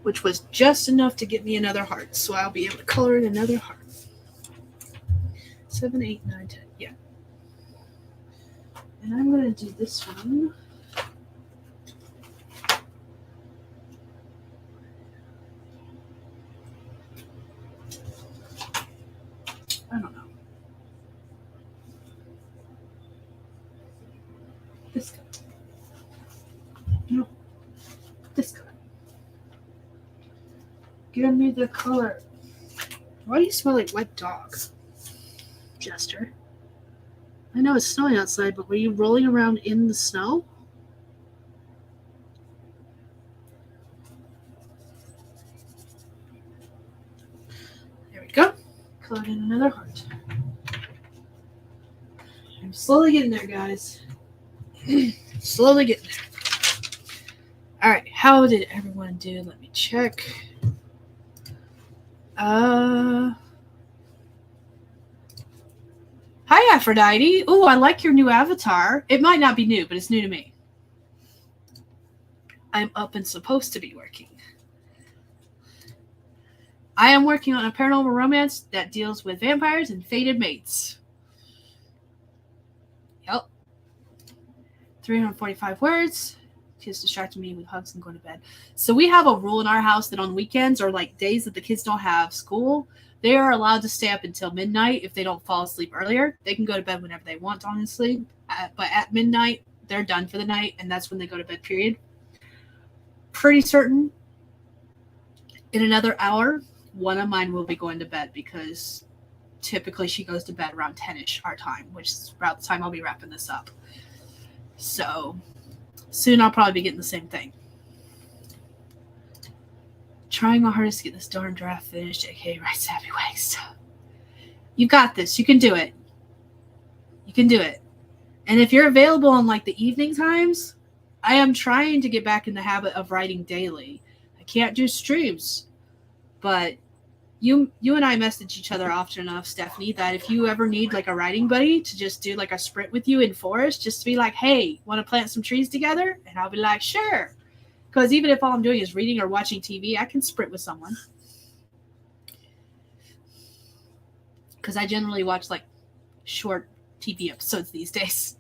Which was just enough to get me another heart. So I'll be able to color in another heart. 7, 8, 9, 10. Yeah. And I'm going to do this one. I don't know. This color. No. This color. Give me the color. Why do you smell like wet dog? Jester. I know it's snowing outside, but were you rolling around in the snow? There we go. Colored in another heart. I'm slowly getting there, guys. Slowly getting there. Alright, how did everyone do? Let me check. Hi, Aphrodite. Ooh, I like your new avatar. It might not be new, but it's new to me. I'm up and supposed to be working. I am working on a paranormal romance that deals with vampires and fated mates. Yep. 345 words. Kids distracting me with hugs and going to bed. So we have a rule in our house that on weekends or like days that the kids don't have school, they are allowed to stay up until midnight if they don't fall asleep earlier. They can go to bed whenever they want, honestly. But at midnight, they're done for the night, and that's when they go to bed, period. Pretty certain in another hour, one of mine will be going to bed because typically she goes to bed around 10-ish our time, which is about the time I'll be wrapping this up. So soon I'll probably be getting the same thing. Trying my hardest to get this darn draft finished, aka Rice Happy Waste. You got this. You can do it. You can do it. And if you're available on like the evening times, I am trying to get back in the habit of writing daily. I can't do streams, but you and I message each other often enough, Stephanie, that if you ever need like a writing buddy to just do like a sprint with you in forest, just to be like, hey, want to plant some trees together? And I'll be like, sure. Because even if all I'm doing is reading or watching TV, I can sprint with someone. Because I generally watch like short TV episodes these days.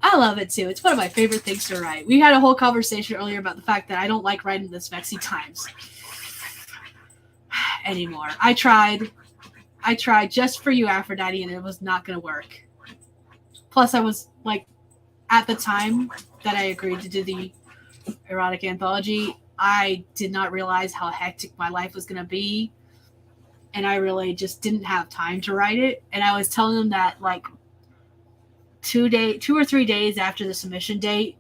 I love it too. It's one of my favorite things to write. We had a whole conversation earlier about the fact that I don't like writing the Vexy Times anymore. I tried just for you, Aphrodite, and it was not going to work. Plus, I was like, at the time that I agreed to do the erotic anthology, I did not realize how hectic my life was going to be. And I really just didn't have time to write it. And I was telling them that like 2 or 3 days after the submission date,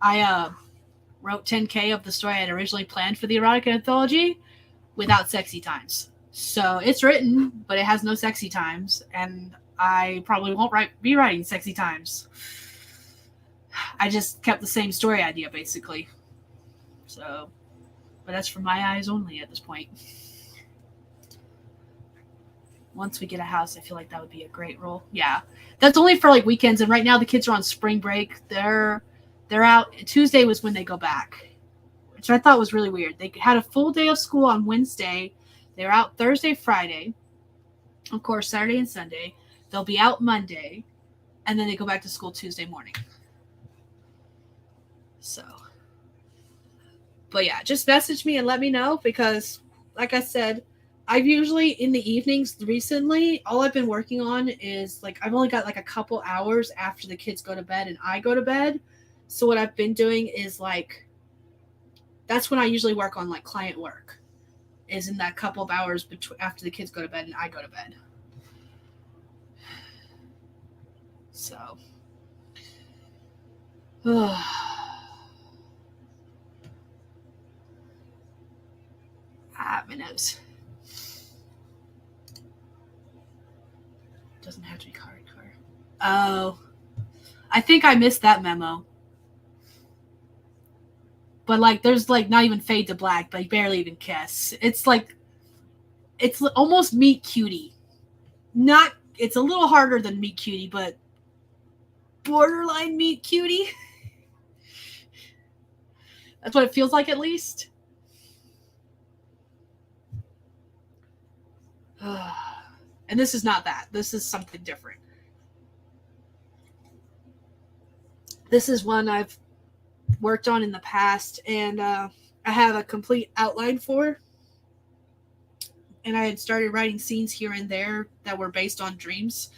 I wrote 10K of the story I had originally planned for the erotic anthology without sexy times. So it's written, but it has no sexy times. And I probably won't be writing sexy times. I just kept the same story idea, basically. So, but that's for my eyes only at this point. Once we get a house, I feel like that would be a great role. Yeah. That's only for like weekends. And right now the kids are on spring break. They're They're out. Tuesday was when they go back, which I thought was really weird. They had a full day of school on Wednesday. They were out Thursday, Friday, of course, Saturday and Sunday. They'll be out Monday, and then they go back to school Tuesday morning. So, but yeah, just message me and let me know because, like I said, I've usually in the evenings recently, all I've been working on is like I've only got like a couple hours after the kids go to bed and I go to bed. So what I've been doing is like that's when I usually work on like client work is in that couple of hours after the kids go to bed and I go to bed. So my nose. Doesn't have to be card. Oh, I think I missed that memo. But like, there's like not even fade to black, like barely even kiss. It's like, it's almost meet cutie. Not, it's a little harder than meet cutie, but borderline meet cutie. That's what it feels like, at least. And this is not that. This is something different. This is one I've worked on in the past, and I have a complete outline for. And I had started writing scenes here and there that were based on dreams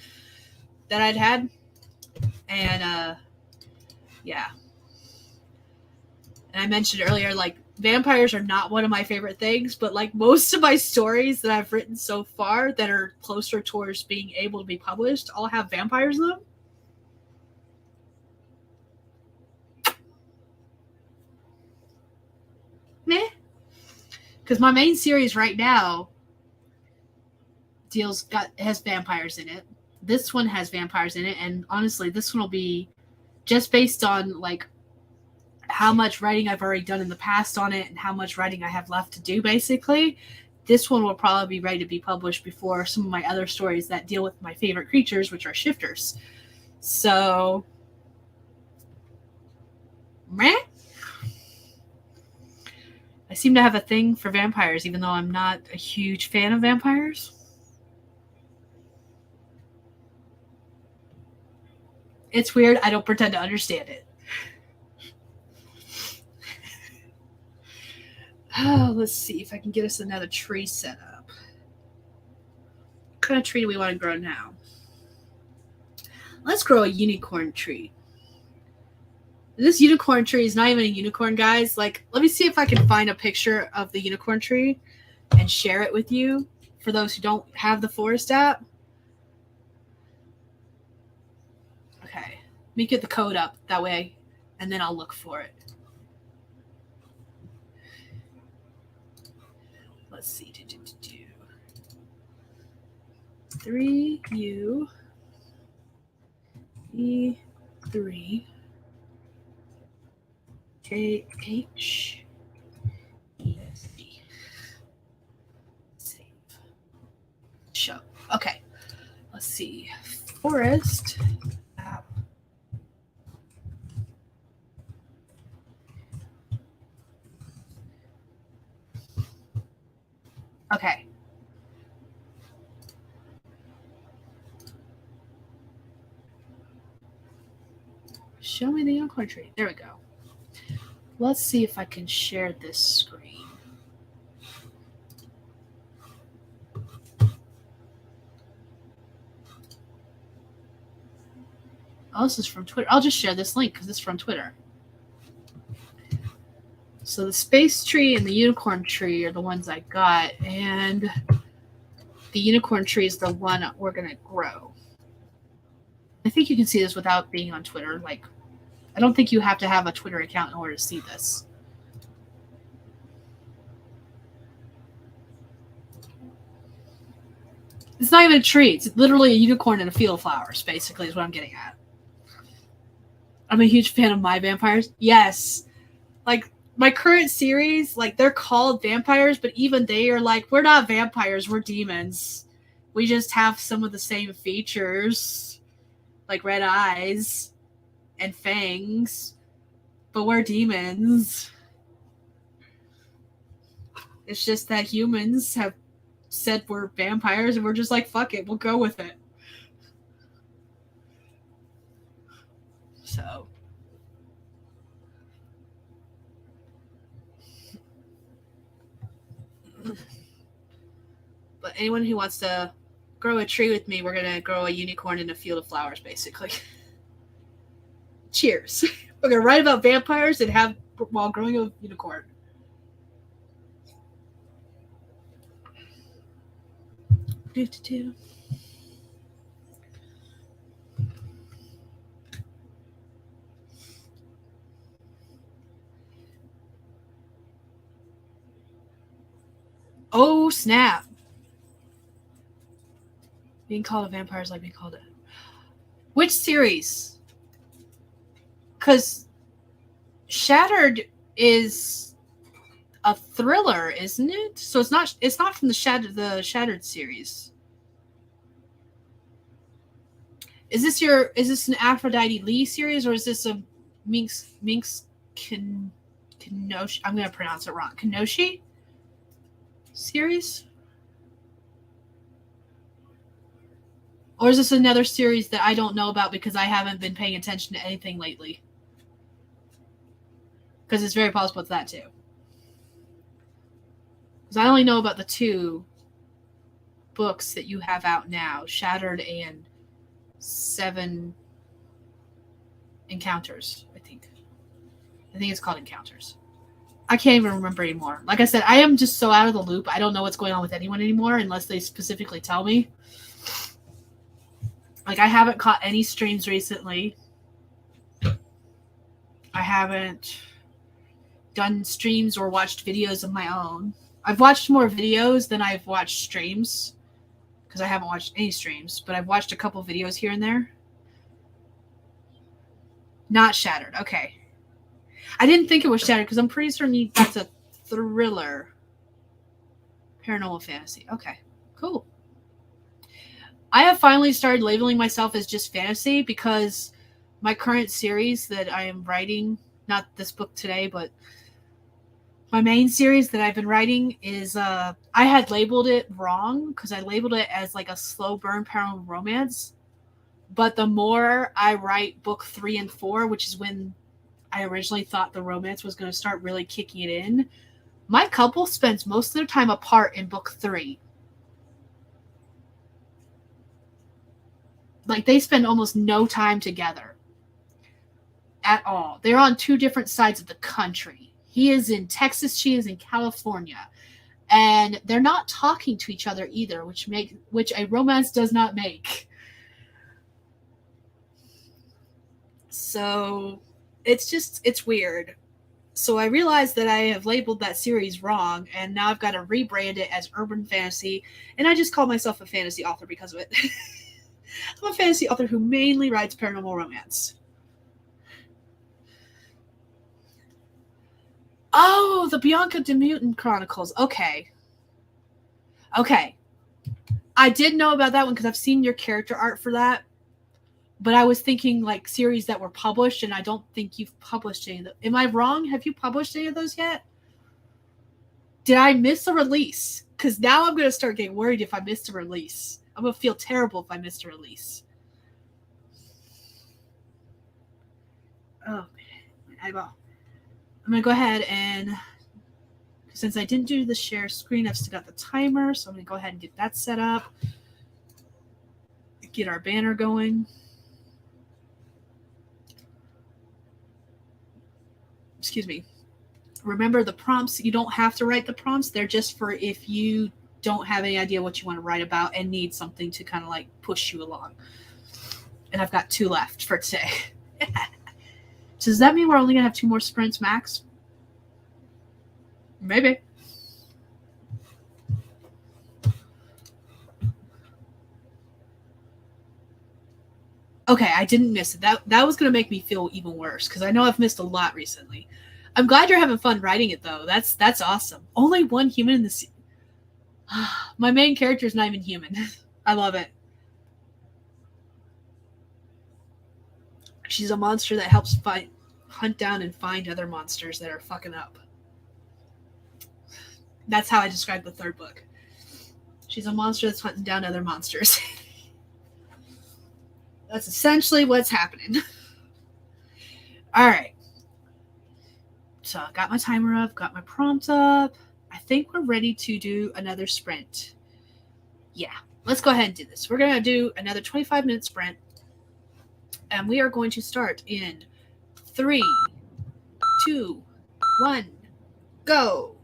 that I'd had. And yeah. And I mentioned earlier, like, vampires are not one of my favorite things, but like most of my stories that I've written so far that are closer towards being able to be published all have vampires in them. Meh. Because my main series right now has vampires in it. This one has vampires in it, and honestly, this one will be just based on like how much writing I've already done in the past on it and how much writing I have left to do, basically. This one will probably be ready to be published before some of my other stories that deal with my favorite creatures, which are shifters. So, meh. I seem to have a thing for vampires, even though I'm not a huge fan of vampires. It's weird. I don't pretend to understand it. Oh, let's see if I can get us another tree set up. What kind of tree do we want to grow now? Let's grow a unicorn tree. This unicorn tree is not even a unicorn, guys. Like, let me see if I can find a picture of the unicorn tree and share it with you for those who don't have the Forest app. Okay. Let me get the code up that way, and then I'll look for it. Let's see. 3U E3 KH ESD. Save. Show. Okay. Let's see. Forest app. Okay. Show me the unicorn tree. There we go. Let's see if I can share this screen. Oh, this is from Twitter. I'll just share this link because it's from Twitter. So the space tree and the unicorn tree are the ones I got, and the unicorn tree is the one we're going to grow. I think you can see this without being on Twitter. Like, I don't think you have to have a Twitter account in order to see this. It's not even a tree. It's literally a unicorn in a field of flowers, basically, is what I'm getting at. I'm a huge fan of my vampires. Yes. Like, my current series, like, they're called vampires, but even they are like, we're not vampires, we're demons. We just have some of the same features, like red eyes and fangs but we're demons. It's just that humans have said we're vampires, and we're just like, fuck it, we'll go with it. So. But anyone who wants to grow a tree with me, we're going to grow a unicorn in a field of flowers, basically. Cheers. We're going to write about vampires and have while growing a unicorn. Do-do-do. Oh, snap. Being called a vampire is like being called a... Which series? Because Shattered is a thriller, isn't it? So it's not from the Shattered series. Is this an Aphrodite Lee series, or is this a Minx Kenoshi? I'm gonna pronounce it wrong. Kenoshi series? Or is this another series that I don't know about because I haven't been paying attention to anything lately? Because it's very possible it's that too. Because I only know about the 2 books that you have out now, Shattered and 7 Encounters, I think. I think it's called Encounters. I can't even remember anymore. Like I said, I am just so out of the loop. I don't know what's going on with anyone anymore unless they specifically tell me. Like, I haven't caught any streams recently. I haven't done streams or watched videos of my own. I've watched more videos than I've watched streams because I haven't watched any streams, but I've watched a couple videos here and there. Not Shattered. Okay. I didn't think it was Shattered because I'm pretty certain that's a thriller. Paranormal fantasy. Okay. Cool. I have finally started labeling myself as just fantasy because my current series that I am writing, not this book today, but my main series that I've been writing is, I had labeled it wrong because I labeled it as like a slow burn paranormal romance. But the more I write book 3 and 4, which is when I originally thought the romance was going to start really kicking it in, my couple spends most of their time apart in book 3. Like, they spend almost no time together at all. They're on 2 different sides of the country. He is in Texas, she is in California. And they're not talking to each other either, which a romance does not make. So it's weird. So I realized that I have labeled that series wrong, and now I've got to rebrand it as urban fantasy, and I just call myself a fantasy author because of it. I'm a fantasy author who mainly writes paranormal romance. Oh, the Bianca DeMutant Chronicles. Okay. I did know about that one because I've seen your character art for that. But I was thinking like series that were published, and I don't think you've published any of them. Am I wrong? Have you published any of those yet? Did I miss a release? Because now I'm going to start getting worried if I missed a release. I'm going to feel terrible if I missed a release. Oh, man. My eyeball. I'm going to go ahead and, since I didn't do the share screen, I've still got the timer, so I'm going to go ahead and get that set up. Get our banner going. Excuse me. Remember the prompts, you don't have to write the prompts. They're just for if you don't have any idea what you want to write about and need something to kind of like push you along. And I've got 2 left for today. So does that mean we're only going to have 2 more sprints max? Maybe. Okay, I didn't miss it. That was going to make me feel even worse because I know I've missed a lot recently. I'm glad you're having fun writing it, though. That's awesome. Only 1 human in this. My main character is not even human. I love it. She's a monster that helps fight hunt down and find other monsters that are fucking up. That's how I describe the third book. She's a monster that's hunting down other monsters. That's essentially what's happening. All right. So I got my timer up, got my prompt up. I think we're ready to do another sprint. Yeah, let's go ahead and do this. We're going to do another 25-minute sprint. And we are going to start in 3, 2, 1, go.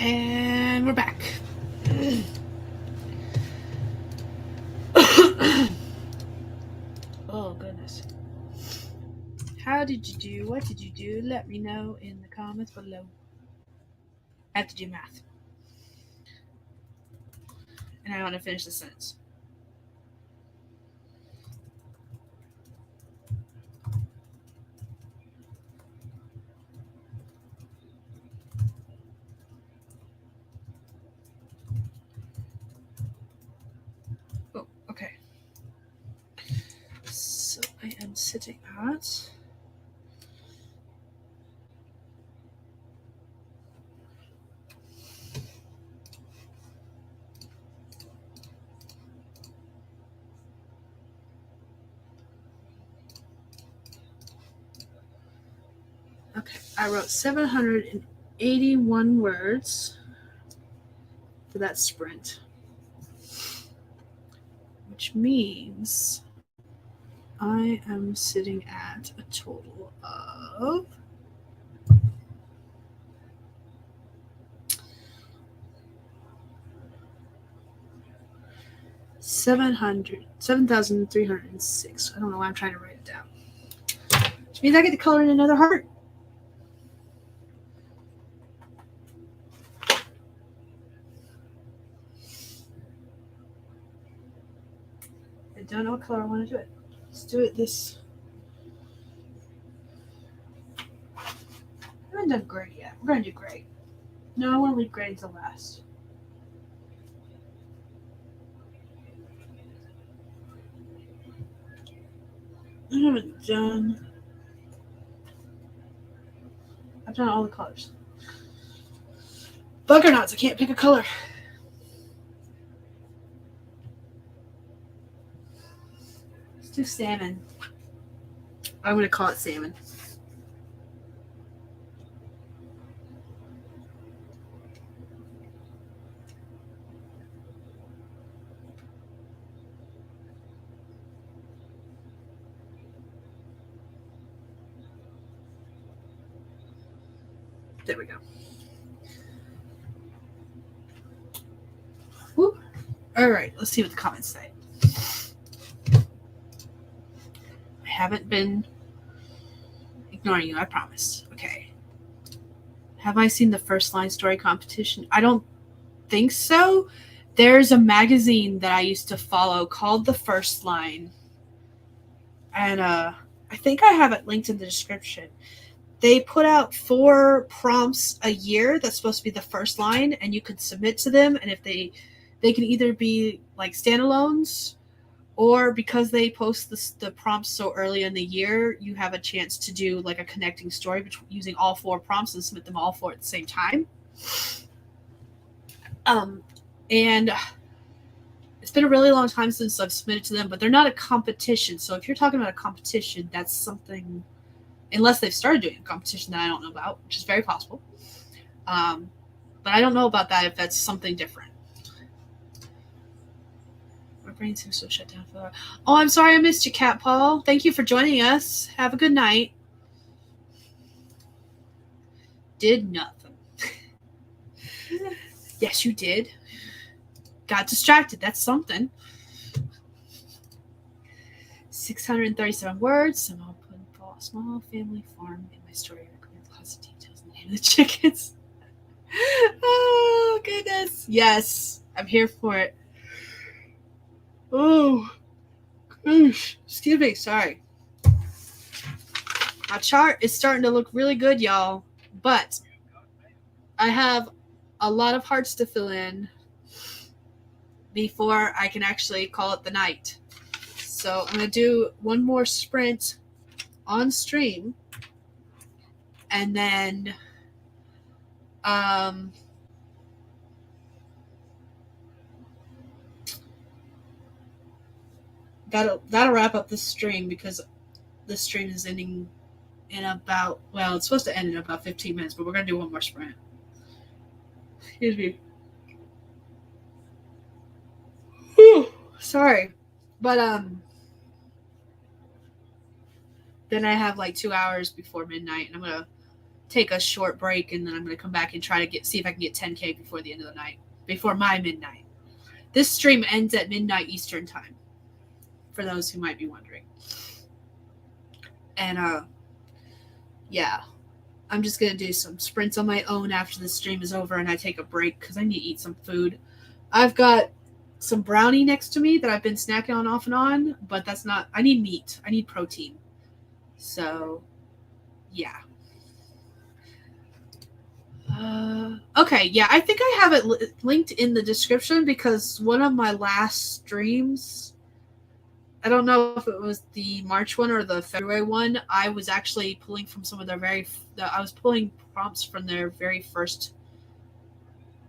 And we're back. Oh, goodness. How did you do? What did you do? Let me know in the comments below. I have to do math. And I want to finish the sentence. Oh, okay. So I am sitting at... Okay, I wrote 781 words for that sprint, which means I am sitting at a total of 7,306. I don't know why I'm trying to write it down. Which means I get to color in another heart. I don't know what color I want to do it. Let's do it this. I haven't done gray yet. We're going to do gray. No, I want to leave gray until last. I haven't done... I've done all the colors. Bugger knots, I can't pick a color. Let's do salmon. I'm going to call it salmon. There we go. Whoop. All right, let's see what the comments say. I haven't been ignoring you, I promise. Okay. Have I seen the First Line Story competition? I don't think so. There's a magazine that I used to follow called The First Line. And I think I have it linked in the description. They put out 4 prompts a year that's supposed to be the first line, and you could submit to them. And if they can either be like standalones, or because they post the prompts so early in the year, you have a chance to do like a connecting story using all 4 prompts and submit them all 4 at the same time. And it's been a really long time since I've submitted to them, but they're not a competition. So if you're talking about a competition, that's something, unless they've started doing a competition that I don't know about, which is very possible. But I don't know about that, if that's something different. My brain seems so shut down for... Oh, I'm sorry I missed you, Cat Paul. Thank you for joining us. Have a good night. Did nothing. Yes, you did. Got distracted. That's something. 637 words. Some I'll put a small family farm in my story. I recommend lots of details and the name of the chickens. Oh, goodness. Yes, I'm here for it. Oh, gosh. Excuse me. Sorry. My chart is starting to look really good, y'all. But I have a lot of hearts to fill in before I can actually call it the night. So I'm going to do one more sprint on stream. And then that'll wrap up this stream, because this stream is ending in about, well, it's supposed to end in about 15 minutes, but we're going to do one more sprint. Excuse me. Whew, sorry. But then I have like 2 hours before midnight, and I'm going to take a short break, and then I'm going to come back and try to see if I can get 10K before the end of the night, before my midnight. This stream ends at midnight Eastern time, for those who might be wondering. And yeah, I'm just going to do some sprints on my own after the stream is over and I take a break because I need to eat some food. I've got some brownie next to me that I've been snacking on off and on, but that's not, I need meat. I need protein. So, yeah. Okay, yeah, I think I have it linked in the description because one of my last streams, I don't know if it was the March one or the February one, I was actually pulling from some of their I was pulling prompts from their very first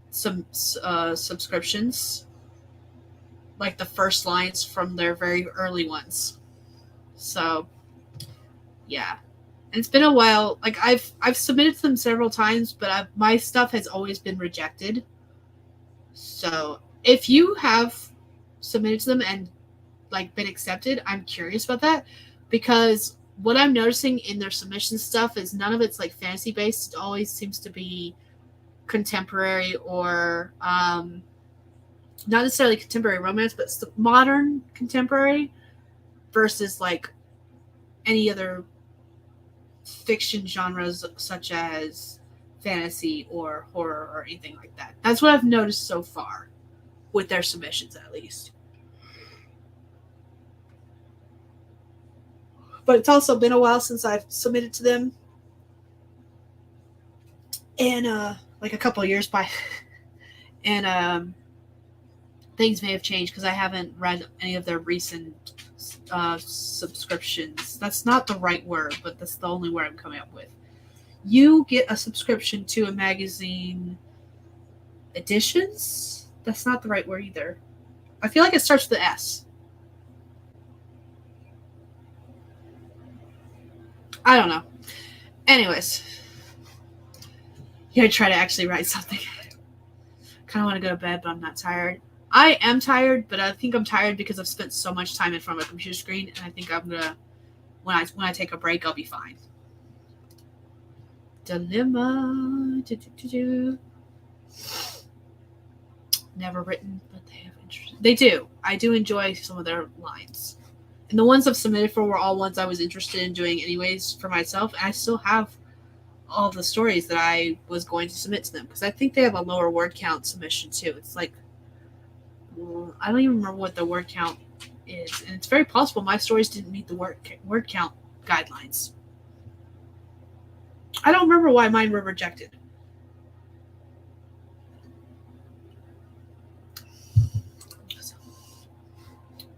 subscriptions, like the first lines from their very early ones. So, yeah. And it's been a while. Like I've submitted to them several times, but my stuff has always been rejected. So if you have submitted to them and like been accepted, I'm curious about that because what I'm noticing in their submission stuff is none of it's like fantasy based. It always seems to be contemporary or not necessarily contemporary romance, but modern contemporary versus like any other fiction genres such as fantasy or horror or anything like that. That's what I've noticed so far with their submissions, at least. But it's also been a while since I've submitted to them, and like a couple of years by, and things may have changed because I haven't read any of their recent subscriptions. That's not the right word, but that's the only word I'm coming up with. You get a subscription to a magazine editions. That's not the right word either. I feel like it starts with the S. I don't know. Anyways, you gotta try to actually write something. Kind of want to go to bed, but I'm not tired. I am tired, but I think I'm tired because I've spent so much time in front of a computer screen, and I think I'm gonna when I take a break, I'll be fine. Dilemma. Never written, but they have interest. They do. I do enjoy some of their lines. And the ones I've submitted for were all ones I was interested in doing anyways for myself. And I still have all the stories that I was going to submit to them because I think they have a lower word count submission too. It's like, I don't even remember what the word count is. And it's very possible my stories didn't meet the word count guidelines. I don't remember why mine were rejected.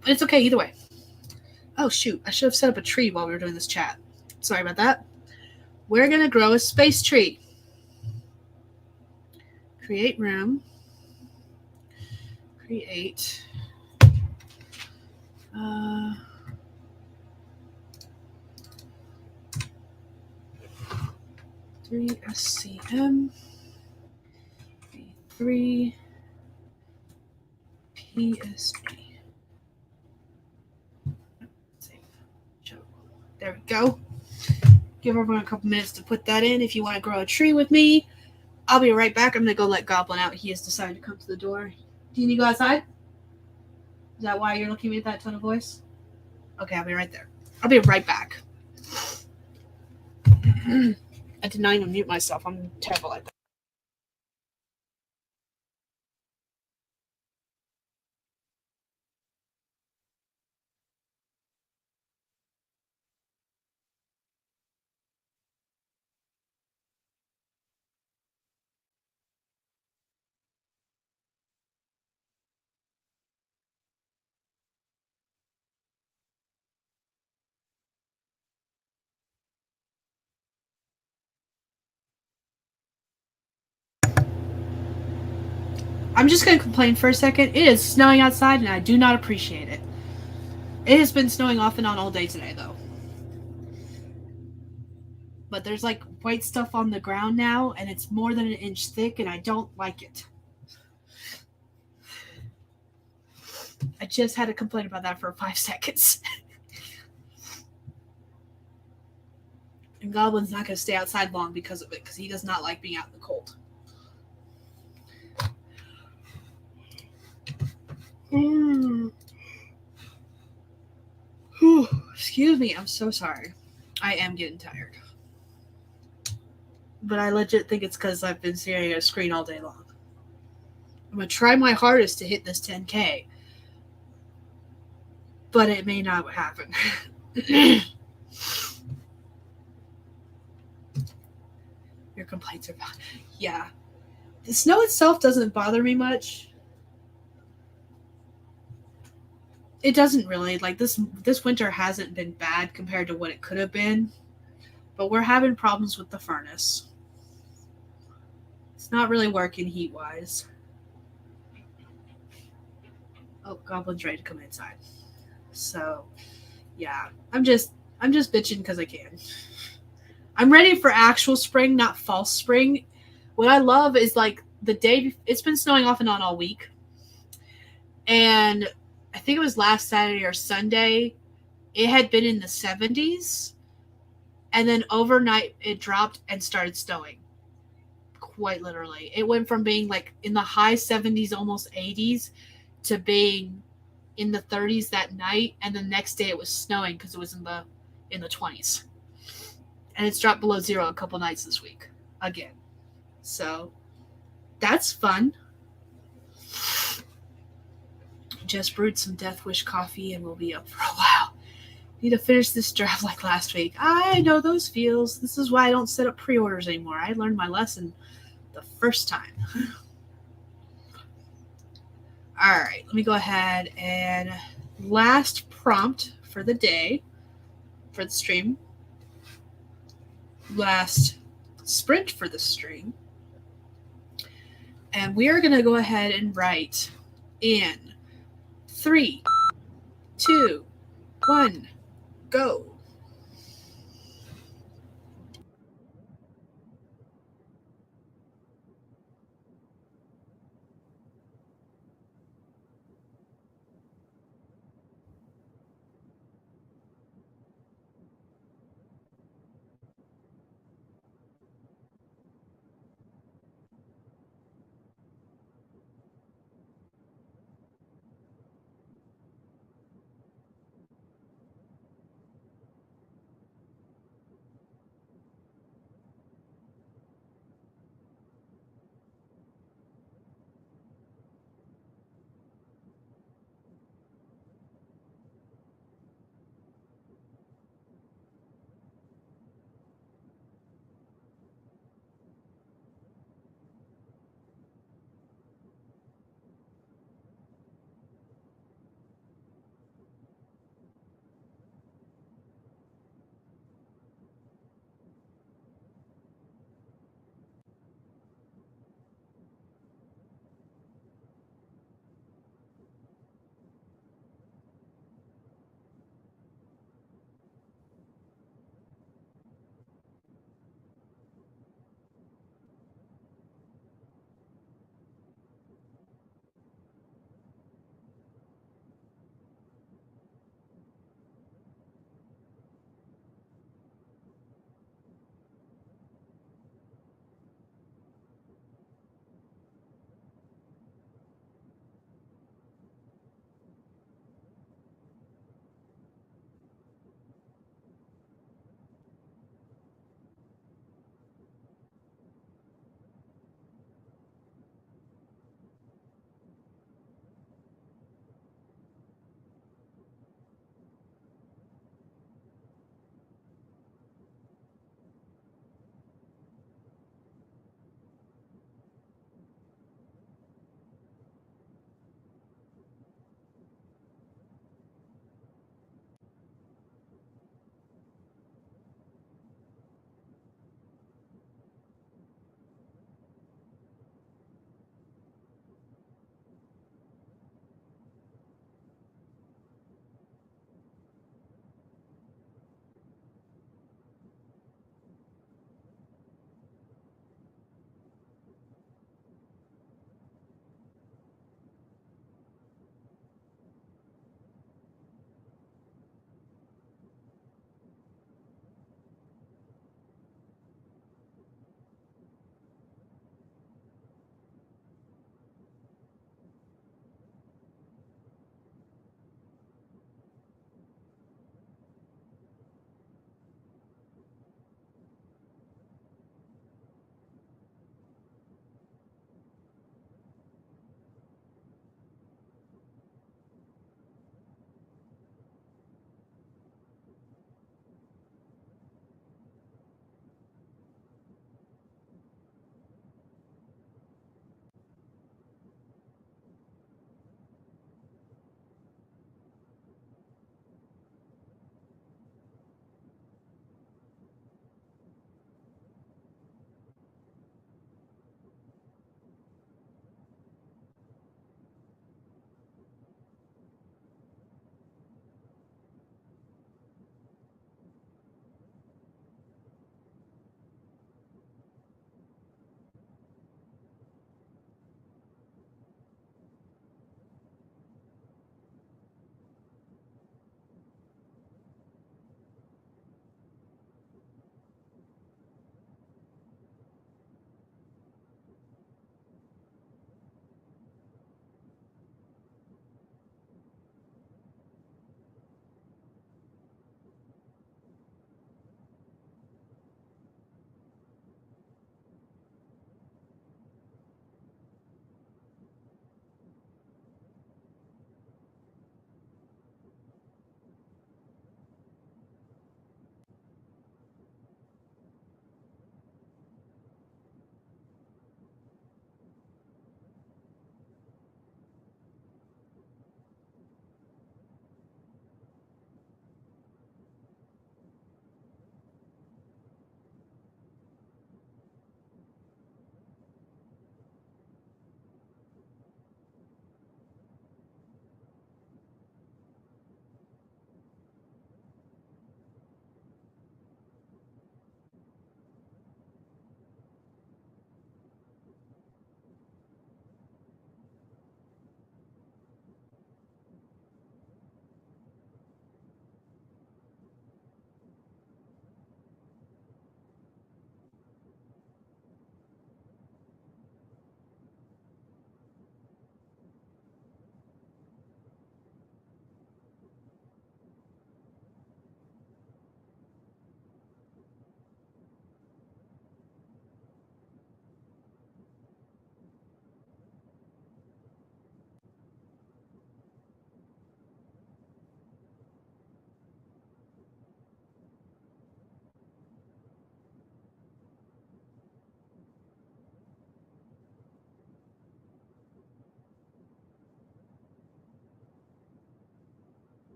But it's okay either way. Oh, shoot. I should have set up a tree while we were doing this chat. Sorry about that. We're going to grow a space tree. Create room. Create. 3 SCM. 3 PSB. There we go. Give everyone a couple minutes to put that in if you want to grow a tree with me. I'll be right back. I'm going to go let Goblin out. He has decided to come to the door. Do you need to go outside? Is that why you're looking at me with that tone of voice? Okay, I'll be right there. I'll be right back. I did not even mute myself. I'm terrible at that. I'm just going to complain for a second. It is snowing outside, and I do not appreciate it. It has been snowing off and on all day today, though. But there's like white stuff on the ground now, and it's more than an inch thick, and I don't like it. I just had to complain about that for 5 seconds. And Goblin's not going to stay outside long because of it, because he does not like being out in the cold. Whew, excuse me, I'm so sorry. I am getting tired. But I legit think it's because I've been staring at a screen all day long. I'm going to try my hardest to hit this 10K. But it may not happen. Your complaints are bad. Yeah. The snow itself doesn't bother me much. It doesn't really. Like this winter hasn't been bad compared to what it could have been. But we're having problems with the furnace. It's not really working heat-wise. Oh, Goblin's ready to come inside. So, yeah. I'm just bitching because I can. I'm ready for actual spring, not false spring. What I love is like the day it's been snowing off and on all week. And I think it was last Saturday or Sunday, it had been in the 70s. And then overnight it dropped and started snowing. Quite literally. It went from being like in the high 70s, almost 80s, to being in the 30s that night, and the next day it was snowing because it was in the 20s. And it's dropped below zero a couple nights this week again. So that's fun. Just brewed some Death Wish coffee and we'll be up for a while. Need to finish this draft like last week. I know those feels. This is why I don't set up pre-orders anymore. I learned my lesson the first time. All right, let me go ahead and last prompt for the day, for the stream. Last sprint for the stream. And we are going to go ahead and write in 3, 2, 1, go.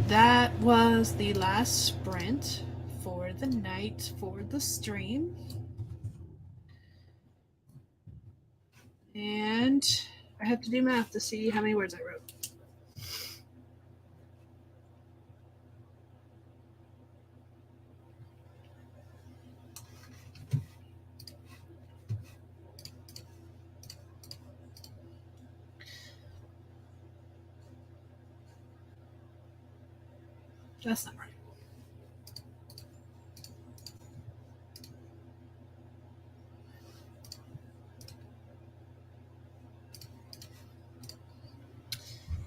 That was the last sprint for the night for the stream. And I have to do math to see how many words I wrote. That's not right.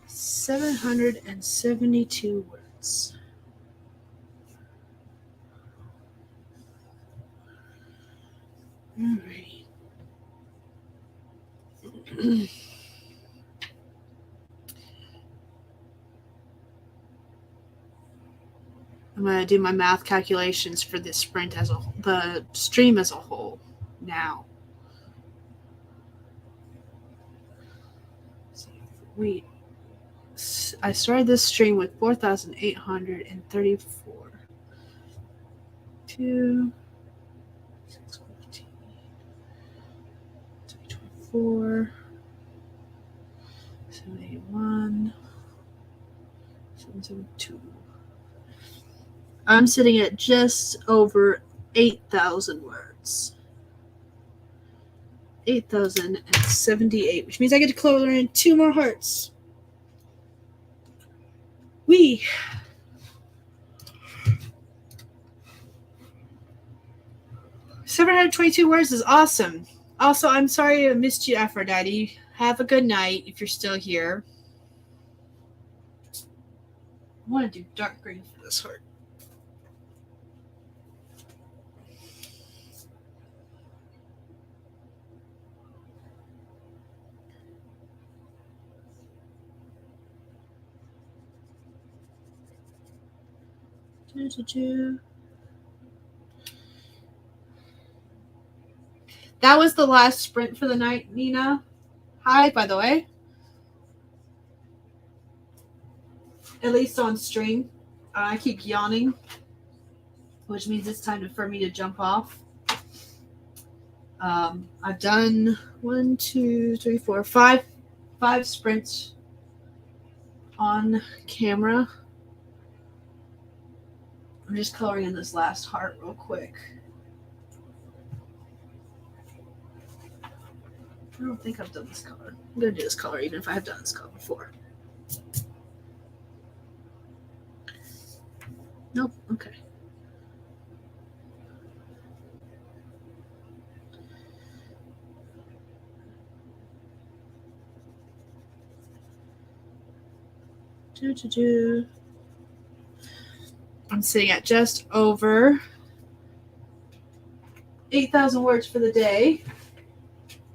$772 words. Alrighty. I'm gonna do my math calculations for this sprint as the stream as a whole now. I started this stream with 4,834. 2, 615, 324, 781, 772. I'm sitting at just over 8,000 words. 8,078, which means I get to color in 2 more hearts. Wee! $722 words is awesome. Also, I'm sorry I missed you, Aphrodite. Have a good night if you're still here. I want to do dark green for this heart. That was the last sprint for the night, Nina. Hi, by the way. At least on stream. I keep yawning, which means it's time for me to jump off. I've done 1, 2, 3, 4, 5 sprints on camera. I'm just coloring in this last heart real quick. I don't think I've done this color. I'm going to do this color even if I have done this color before. Nope. Okay. I'm sitting at just over 8,000 words for the day.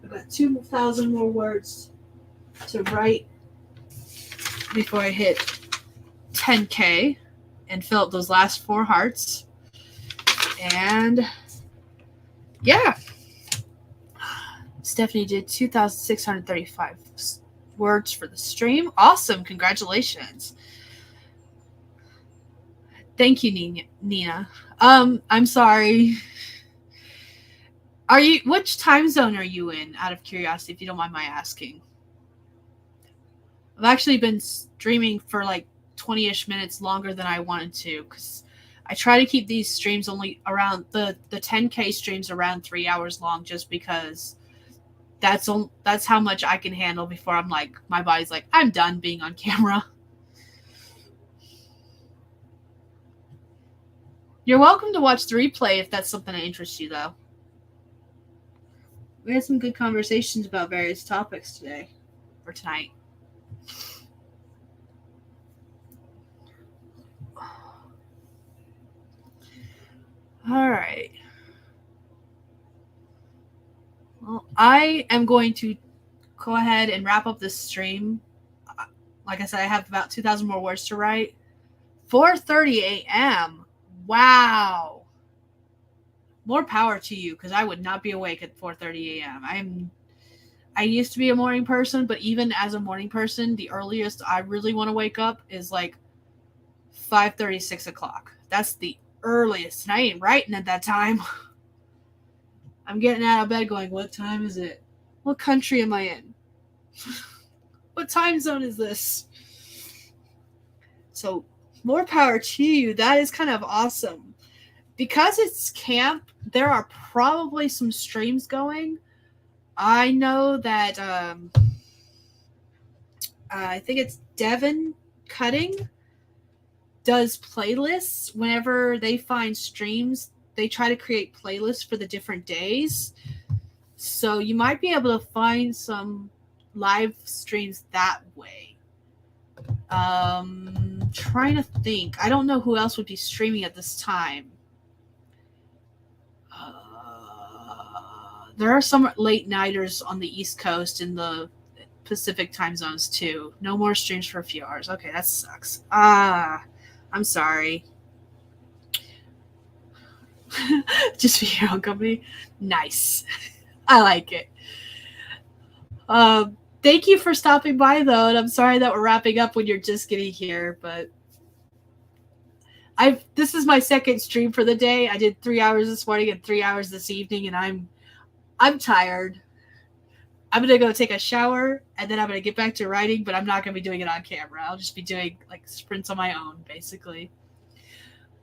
I've got 2,000 more words to write before I hit 10K and fill up those last 4 hearts. And yeah, Stephanie did 2,635 words for the stream. Awesome. Congratulations. Thank you, Nina. I'm sorry. Which time zone are you in, out of curiosity, if you don't mind my asking? I've actually been streaming for like 20-ish minutes longer than I wanted to, because I try to keep these streams only around the 10K streams around 3 hours long, just because that's how much I can handle before I'm like, my body's like, I'm done being on camera. You're welcome to watch the replay if that's something that interests you, though. We had some good conversations about various topics today, or tonight. All right. Well, I am going to go ahead and wrap up this stream. Like I said, I have about 2,000 more words to write. 4:30 a.m. Wow. More power to you, because I would not be awake at 4:30 a.m. I used to be a morning person, but even as a morning person, the earliest I really want to wake up is like 5:30, 6 o'clock. That's the earliest, and I ain't writing at that time. I'm getting out of bed going, what time is it? What country am I in? What time zone is this? So more power to you. That is kind of awesome. Because it's camp, there are probably some streams going. I know that I think it's Devin Cutting does playlists whenever they find streams. They try to create playlists for the different days. So you might be able to find some live streams that way. Trying to think. I don't know who else would be streaming at this time. There are some late nighters on the East Coast in the Pacific time zones too. No more streams for a few hours. Okay, that sucks. I'm sorry. Just for your own company. Nice. I like it. Thank you for stopping by though, and I'm sorry that we're wrapping up when you're just getting here, but this is my second stream for the day. I did 3 hours this morning and 3 hours this evening, and I'm tired. I'm gonna go take a shower and then I'm gonna get back to writing, but I'm not gonna be doing it on camera. I'll just be doing like sprints on my own, basically.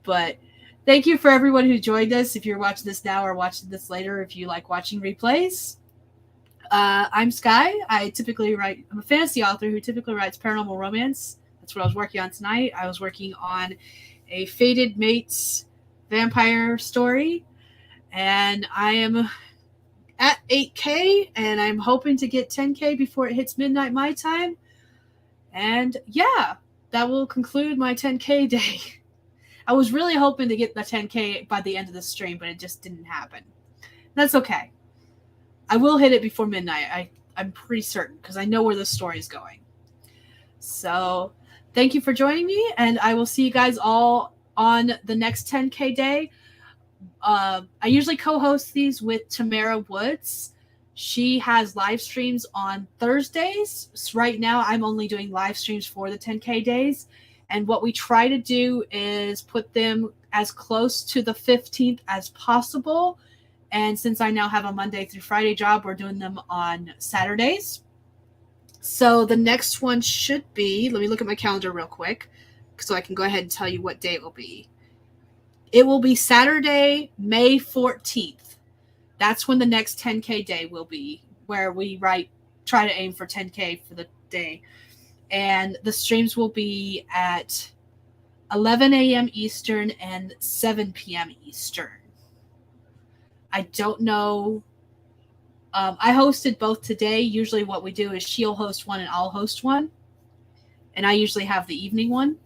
But thank you for everyone who joined us. If you're watching this now or watching this later, if you like watching replays, I'm Skye. I'm a fantasy author who typically writes paranormal romance. That's what I was working on tonight. I was working on a Fated Mates vampire story, and I am at 8K, and I'm hoping to get 10K before it hits midnight my time. And yeah, that will conclude my 10K day. I was really hoping to get the 10K by the end of the stream, but it just didn't happen. That's okay. I will hit it before midnight. I'm pretty certain because I know where the story is going. So thank you for joining me, and I will see you guys all on the next 10K day. I usually co-host these with Tamara Woods. She has live streams on Thursdays. So right now, I'm only doing live streams for the 10K days. And what we try to do is put them as close to the 15th as possible. And since I now have a Monday through Friday job, we're doing them on Saturdays. So the next one should be, let me look at my calendar real quick so I can go ahead and tell you what day it will be. It will be Saturday, May 14th. That's when the next 10K day will be, where we try to aim for 10K for the day. And the streams will be at 11 a.m. Eastern and 7 p.m. Eastern. I don't know. I hosted both today. Usually what we do is she'll host one and I'll host one. And I usually have the evening one.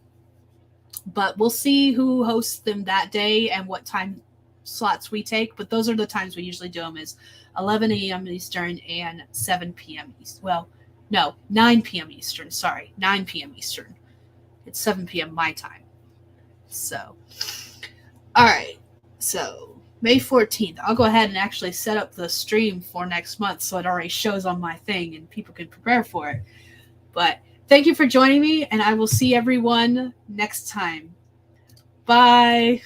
But we'll see who hosts them that day and what time slots we take. But those are the times we usually do them, is 11 a.m. Eastern and 7 p.m. Eastern. Well, no, 9 p.m. Eastern. Sorry, 9 p.m. Eastern. It's 7 p.m. my time. So, all right. So, May 14th. I'll go ahead and actually set up the stream for next month so it already shows on my thing and people can prepare for it. But thank you for joining me, and I will see everyone next time. Bye.